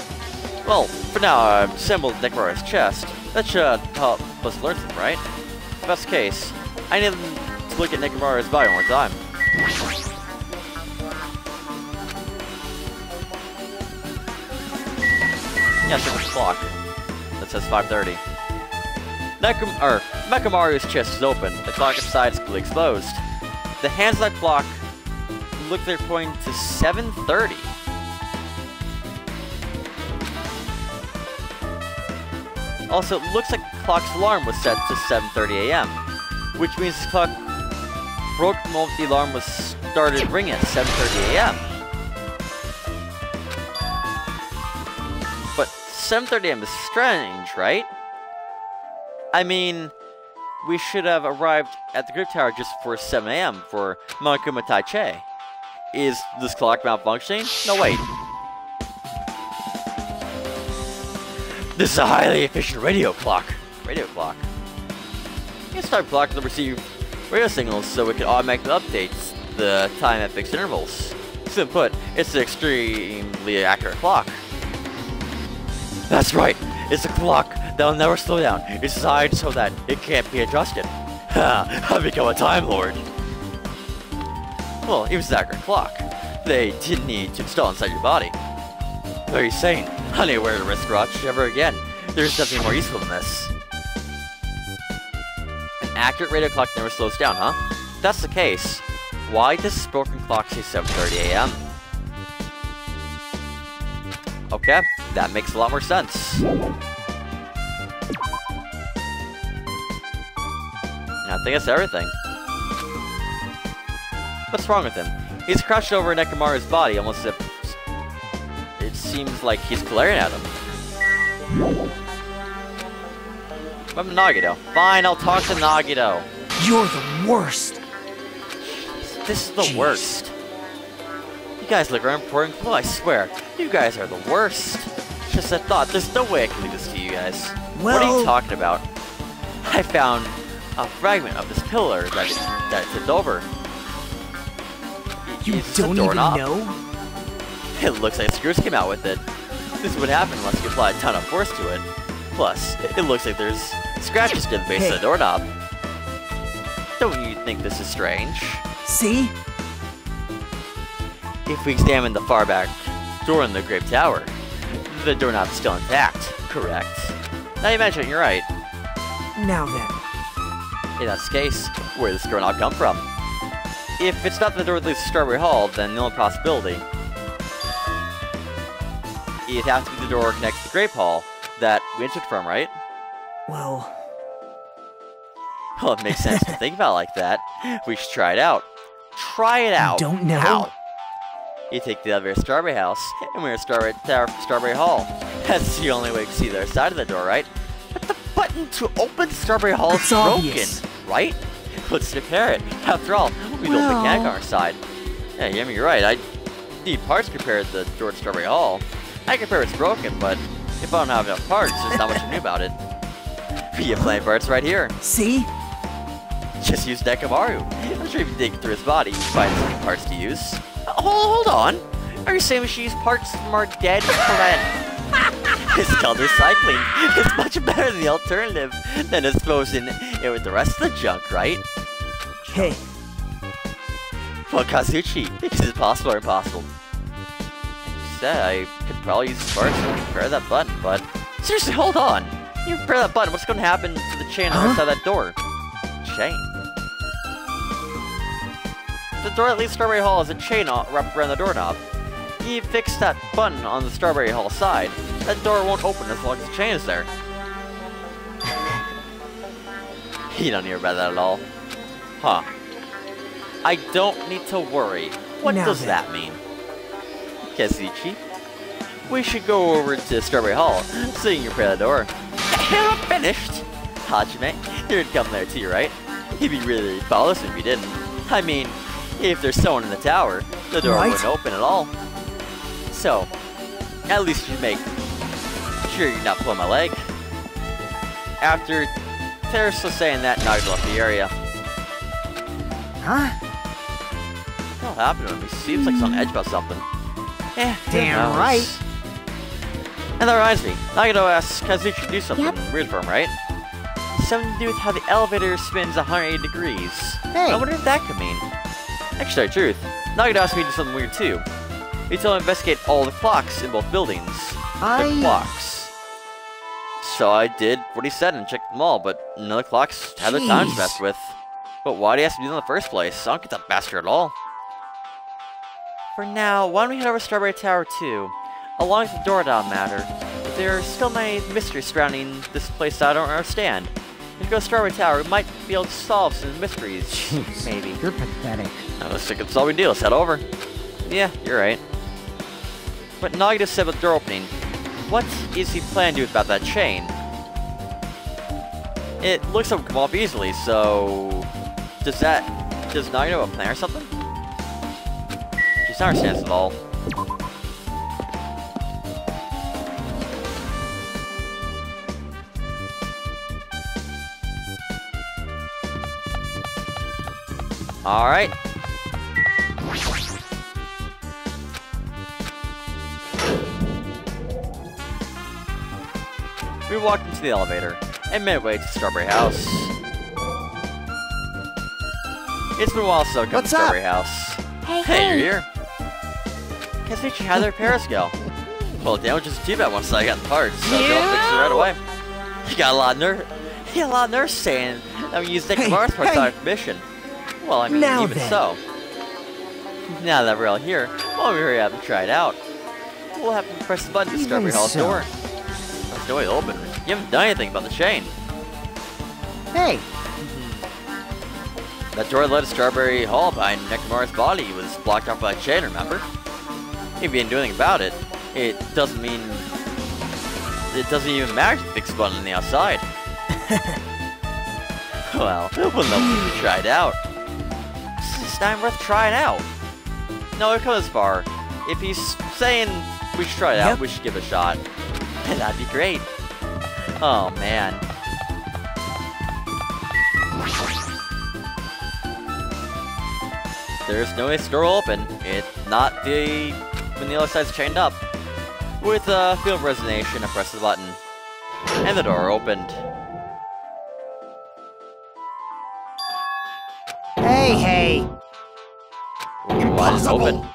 Well, for now, I've assembled Nekomaro's chest. That should help us learn something, right? Best case, I need to look at Nekomaro's body one more time. Yeah, check the clock. That says 5:30. Nekomaro's chest is open. The clock inside is completely exposed. The hands of that clock look they're pointing to 7:30. Also, it looks like the clock's alarm was set to 7:30 a.m., which means the clock broke the moment the alarm was started ringing at 7:30 a.m. But 7:30 a.m. is strange, right? I mean, we should have arrived at the Grip Tower just before 7 a.m. for Monokuma Taichi. Is this clock malfunctioning? No, wait. This is a highly efficient radio clock. It's time clock to receive radio signals so it can automatically update the time at fixed intervals. Simply put, it's an extremely accurate clock. That's right, it's a clock that'll never slow down. It's designed so that it can't be adjusted. Ha! I've become a Time Lord. Well, it was an accurate clock. They didn't need to install inside your body. What are you saying? I need to wear a wristwatch ever again. There's nothing more useful than this. An accurate radio clock never slows down, huh? If that's the case, why does this broken clock say 7:30 a.m.? Okay, that makes a lot more sense. I think that's everything. What's wrong with him? He's crouched over Nekomaro's body almost as if it seems like he's glaring at him. I'm Nagito. Fine, I'll talk to Nagito. You're the worst. This is the worst. You guys look around pouring flow, I swear. You guys are the worst. Just a thought, there's no way I can leave this to you guys. What are you talking about? I found a fragment of this pillar that tipped over. You don't even know? It looks like screws came out with it. This would happen unless you apply a ton of force to it. Plus, it looks like there's scratches to the base of the doorknob. Don't you think this is strange? See? If we examine the far back door in the Grape Tower, the doorknob's still intact, correct? Now you mention it, you're right. Now then. In that case, where did this doorknob come from? If it's not the door that leads to Strawberry Hall, then the only possibility it'd have to be the door connected to the Grape Hall that we entered from, right? Well, it makes sense to think about it like that. We should try it out. Try it out. Don't know. How? You take the elevator to Strawberry House, and we're at Strawberry Tower for Strawberry Hall. That's the only way to see the other side of the door, right? But the button to open Strawberry Hall is broken, obvious. right? Let's repair it. After all, we don't have a mechanic on our side. Yeah, I mean, you're right. I need parts to repair the door to Strawberry Hall. I can repair it's broken, but if I don't have enough parts, there's not much I can do about it. We have plenty of parts right here. see? Just use Nekomaru. I'm sure if you dig through his body, you can find some parts to use. Hold on. Are you saying we should use parts from our dead friend? It's called recycling. It's much better than the alternative than disposing it with the rest of the junk, right? Hey, Well, Kazuchi, is it possible or impossible? Like you said, I could probably use the parts to repair that button, but seriously, hold on. You repair that button, what's going to happen to the chain on the outside that door? Chain. The door that leads to Strawberry Hall has a chain wrapped around the doorknob. You fix that button on the Strawberry Hall side, that door won't open as long as the chain is there. You don't hear about that at all. Huh. I don't need to worry. What Now does then. that mean? Kazuchi, we should go over to Strawberry Hall so you can repair the door. Hey, I'm finished! Hajime, you'd come there too, right? You'd be really foolish if you didn't. I mean, if there's someone in the tower, the door Right. wouldn't open at all. So, at least you make sure you're not pulling my leg. After they're still saying that Nagito left the area. Huh? What happened to him? He seems like he's on edge about something. Eh, who Damn knows? right. And that reminds me, Nagito asks Kazuchi to do something weird for him, right? Something to do with how the elevator spins 180 degrees. Hey. I wonder what that could mean. Actually, the truth, Nagito asked me to do something weird too. He told me to investigate all the clocks in both buildings. The clocks. So I did what he said and checked them all, but none of the clocks had their times messed with. But why did he ask me to do that in the first place? I don't get that bastard at all. For now, why don't we head over to Strawberry Tower too? Along with the Doradon matter, there are still many mysteries surrounding this place that I don't understand. If we go to Strawberry Tower, we might be able to solve some mysteries. Jeez, maybe. You're pathetic. Let's think it's all we do. Let's head over. Yeah, you're right. But Nagito said about the door opening, what is he planning to do about that chain? It looks like it will come off easily, so... Does Nagito have a plan or something? She's not understands at all. Alright. We walked into the elevator and made our way to Strawberry House. It's been a while since I've come to Strawberry House. Hey, you're here. Kazuchi, how'd the repairs go? Well, the damage isn't too bad once I got the parts, so they'll fix it right away. You got a lot of nerve saying that we use Nekomaru's parts on our mission. Well, I mean, Now even then. so. Now that we're all here, why don't we hurry up and try it out? We'll have to press the button to Strawberry Hall's door. There's no way to open. You haven't done anything about the chain. Hey. That door led to Strawberry Hall behind Nekomaru's body was blocked off by a chain, remember? If you didn't do anything about it, it doesn't even matter to fix the button on the outside. Well, we'll know we tried out. It's not worth trying out. No, it goes far. If he's saying we should try it out, we should give it a shot. That'd be great. Oh, man. There's no way the door will open. It's not when the other side's chained up. With a feel of resignation, I press the button. And the door opened. Hey. Why is it open?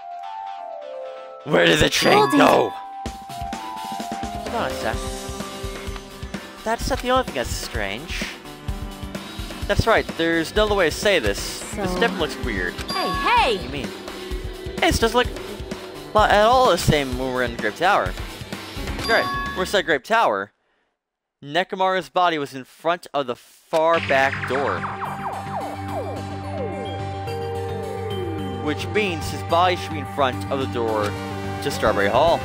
Where did the chain go? Hold on a sec. That's not the only thing that's strange. That's right, there's no other way to say this. This definitely looks weird. Hey! What do you mean? Hey, this doesn't look at all the same when we're in the Grape Tower. Great, we're inside Grape Tower. Nekomaru's body was in front of the far back door. Which means his body should be in front of the door to Strawberry Hall.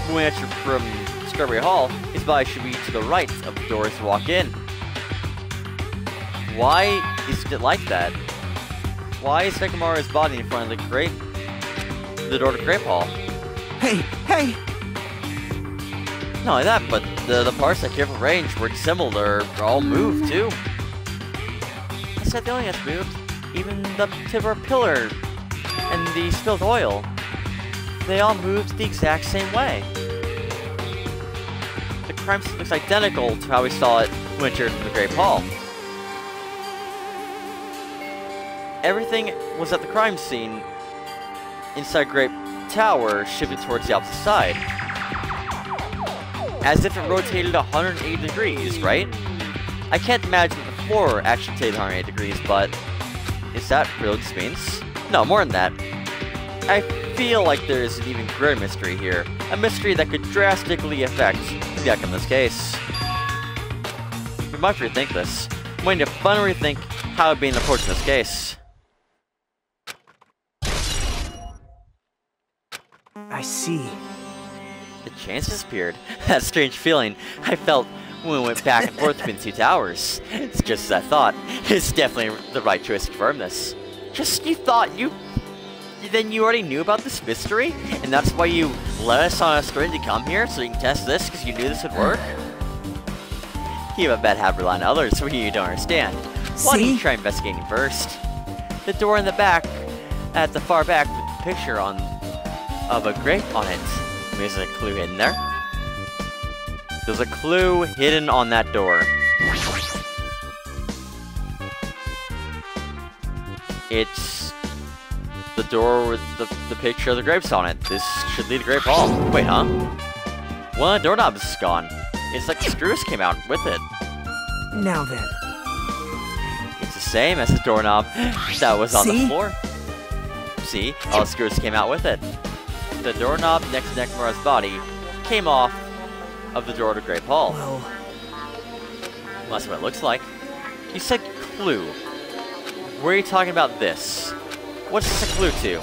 When we enter from Strawberry Hall, his body should be to the right of the door to walk in. Why is it like that? Why is Nekomaru's body in front of the door to Grape Hall? Hey! Not only that, but the parts that came from range were similar are all moved too. I said the only that's moved. Even the tip of our pillar and the spilled oil. They all moved the exact same way. The crime scene looks identical to how we saw it when we entered the Grape Hall. Everything was at the crime scene inside Grape Tower shifted towards the opposite side. As if it rotated 180 degrees, right? I can't imagine that the floor actually rotated 180 degrees, but is that really what this means? No, more than that. I feel like there's an even greater mystery here. A mystery that could drastically affect the outcome of this case. We might rethink this. I'm going to fun rethink how it being approached in this case. I see. The chains disappeared. That strange feeling I felt when we went back and forth between the two towers. It's just as I thought. It's definitely the right choice to confirm this. Then you already knew about this mystery? And that's why you let us on a string to come here so you can test this because you knew this would work? You have a bad habit relying on others when you don't understand. Why don't you try investigating first? The door in the back, at the far back, with a picture of a grape on it. Maybe there's a clue hidden there. There's a clue hidden on that door. It's the door with the picture of the grapes on it. This should lead to Grape Hall. Wait, huh? One of the doorknobs is gone. It's like the screws came out with it. Now then. It's the same as the doorknob that was on the floor. See? All the screws came out with it. The doorknob next to Nekomura's body came off of the door to Grape Hall. Well, that's what it looks like. You said clue. Where are you talking about this? What's this a clue to?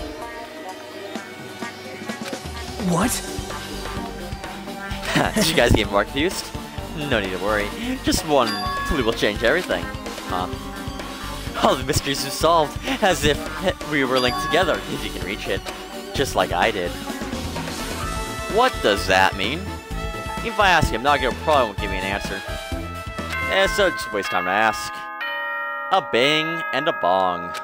what? Did you guys get more confused? No need to worry. Just one clue will change everything. All the mysteries are solved, as if we were linked together, if you can reach it. Just like I did. What does that mean? If I ask him, Nagito probably won't give me an answer. So just waste time to ask. A bing and a bong.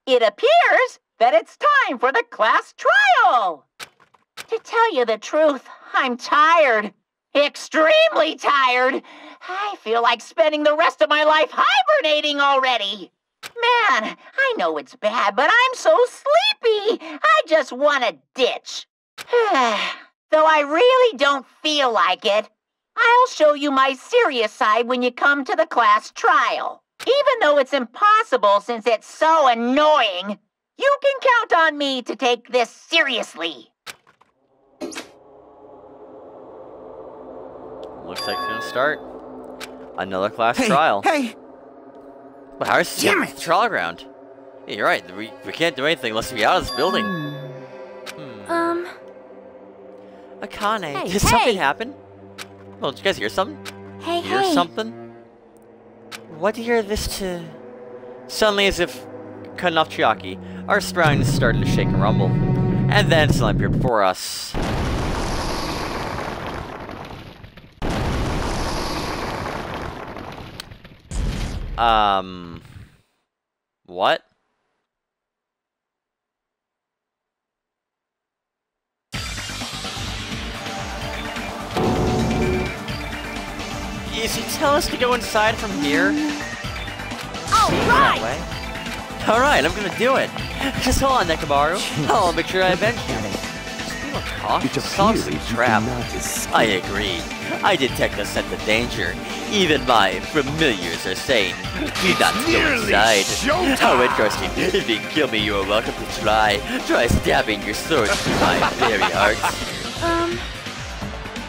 It appears that it's time for the class trial. To tell you the truth, I'm tired. Extremely tired. I feel like spending the rest of my life hibernating already. Man, I know it's bad, but I'm so sleepy. I just want to ditch. Though I really don't feel like it, I'll show you my serious side when you come to the class trial. Even though it's impossible since it's so annoying, you can count on me to take this seriously. Looks like it's gonna start another class trial. Hey! But how's the trial ground? Yeah, you're right. We can't do anything unless we get out of this building. Akane, did something happen? Well, did you guys hear something? Hear something? What do you hear this to? Suddenly, as if cutting off Chiaki, our surroundings started to shake and rumble. And then suddenly appeared before us. What? Is he telling us to go inside from here? Alright! Alright, I'm gonna do it. Just hold on, Nekomaru. I'll make sure I avenge you. Just solve some trap. I agree. I detect a sense of danger. Even my familiars are saying, do not go inside. How interesting. If you kill me, you are welcome to try. Try stabbing your sword through my very heart.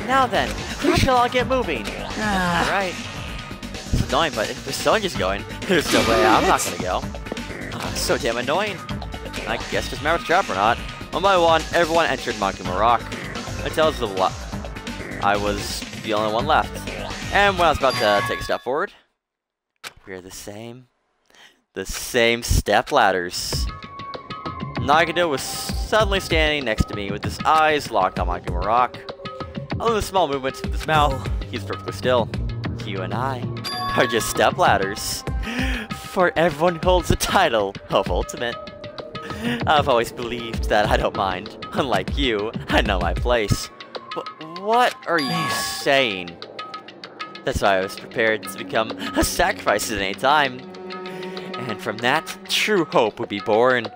Now then, we shall all get moving. Alright. It's annoying, but if the sun is going, there's no way I'm not gonna go. It's so damn annoying. I guess just matter of trap or not. One by one, everyone entered Monokuma Rock. Until I was the only one left. And when I was about to take a step forward, we're the same step ladders. Nagito was suddenly standing next to me with his eyes locked on Monokuma Rock. Although the small movements with his mouth, he's perfectly still. You and I are just step ladders. For everyone who holds the title of Ultimate. I've always believed that I don't mind. Unlike you, I know my place. But what are you saying? That's why I was prepared to become a sacrifice at any time. And from that, true hope would be born.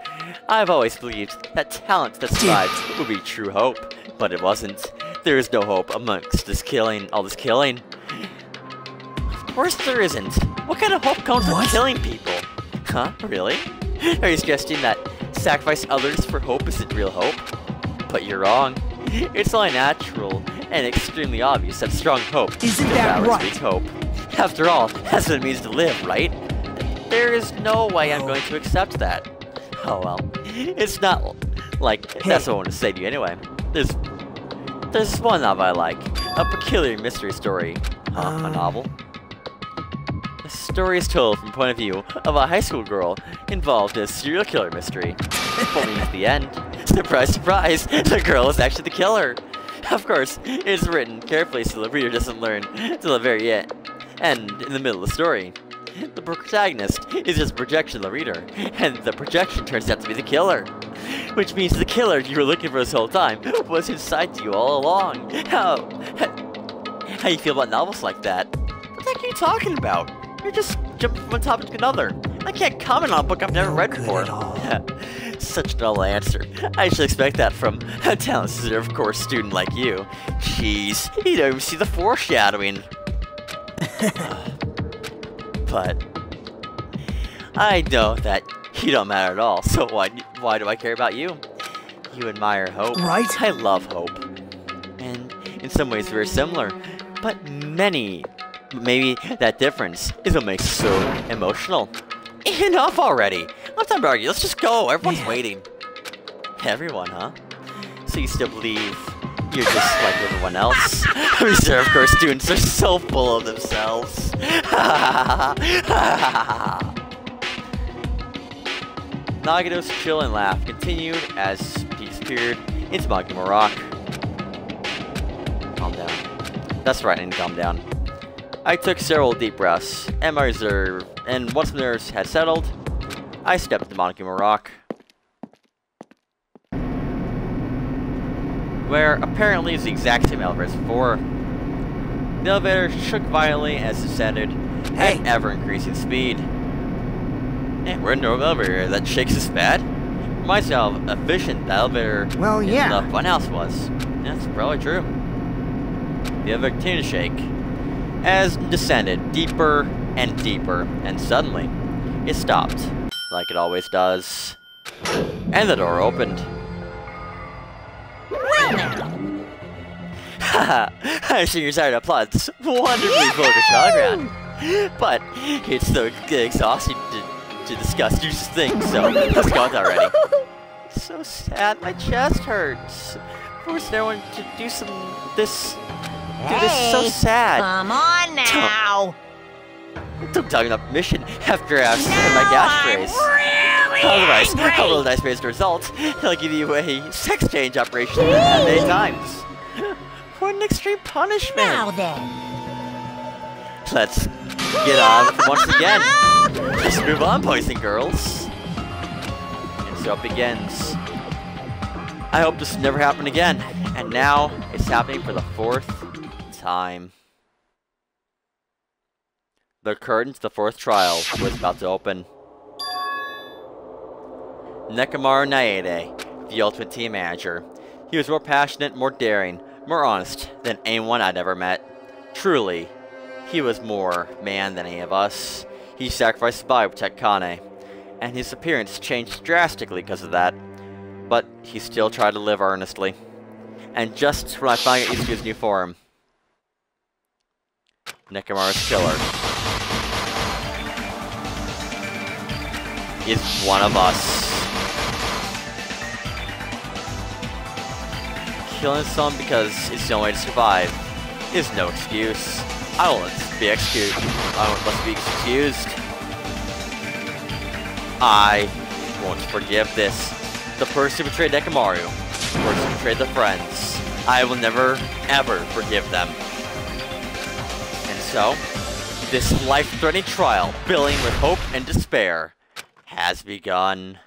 I've always believed that talent that survives would be true hope. But it wasn't. There is no hope amongst all this killing. Of course there isn't. What kind of hope comes from killing people? Huh? Really? Are you suggesting that sacrifice others for hope isn't real hope? But you're wrong. It's only natural and extremely obvious that strong hope devours weak hope. After all, that's what it means to live, right? There is no way I'm going to accept that. Oh well. It's not like that's what I want to say to you anyway. There's one novel I like. A peculiar mystery story. A novel. The story is told from the point of view of a high school girl involved in a serial killer mystery. Only at the end, surprise, surprise, the girl is actually the killer. Of course, it's written carefully so the reader doesn't learn till the very end. And in the middle of the story, the protagonist is just a projection of the reader, and the projection turns out to be the killer. Which means the killer you were looking for this whole time was inside you all along. How you feel about novels like that? What the heck are you talking about? You're just jumping from one topic to another. I can't comment on a book I've never read before. Such a dull answer. I should expect that from a talented, of course, student like you. Jeez, you don't even see the foreshadowing. But I know that you don't matter at all, so why do I care about you? You admire hope. Right? I love hope. And in some ways very similar, but maybe that difference is what makes it so emotional. Enough already! Let's not argue, let's just go, everyone's waiting. Everyone, huh? So you still believe you're just like everyone else? Reserve Corps students are so full of themselves. Nagato's chill and laugh continued as he disappeared into Monokuma Rock. Calm down. That's right, I need to calm down. I took several deep breaths, and my reserve, and once my nerves had settled, I stepped to Monokuma Rock, where apparently is the exact same elevator as before. The elevator shook violently as it descended at ever-increasing speed. We're in an elevator that shakes this bad? Reminds me of how efficient the elevator in the funhouse was. That's probably true. The elevator continued to shake as it descended deeper and deeper, and suddenly it stopped, like it always does, and the door opened. Well now. Haha, I see you're sorry to applaud this wonderfully vulgar child, but it's so exhausting to discuss these things, so let's go with already. So sad, my chest hurts. Force no one to do this. This is so sad. Come on now. Don't talk about mission after I've said my catchphrase. Otherwise, a little nice based result. He'll give you a sex change operation many times. What an extreme punishment. Now then. Let's get on with it once again. Let's move on, boys and girls. And so it begins. I hope this never happen again. And now it's happening for the 4th time. The curtain to the 4th trial was about to open. Nekomaru Naede, the ultimate team manager. He was more passionate, more daring, more honest than anyone I'd ever met. Truly, he was more man than any of us. He sacrificed his body to protect Kane, and his appearance changed drastically because of that. But he still tried to live earnestly. And just when I finally got used to his new form, Nekomaru's killer is one of us. Killing someone because it's the only way to survive is no excuse. I won't be excused. I won't forgive this. The person who betrayed Nekomaru, the person who betrayed the friends, I will never, ever forgive them. And so, this life-threatening trial, filling with hope and despair, has begun.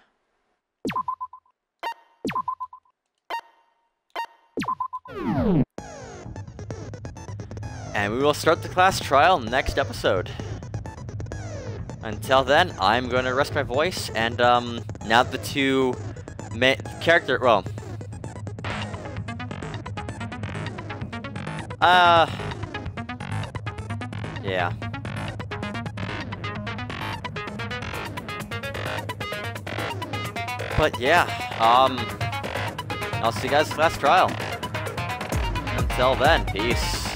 And we will start the class trial next episode. Until then, I'm going to rest my voice, and now the two character, well, yeah. But yeah, I'll see you guys last trial. Until then, peace.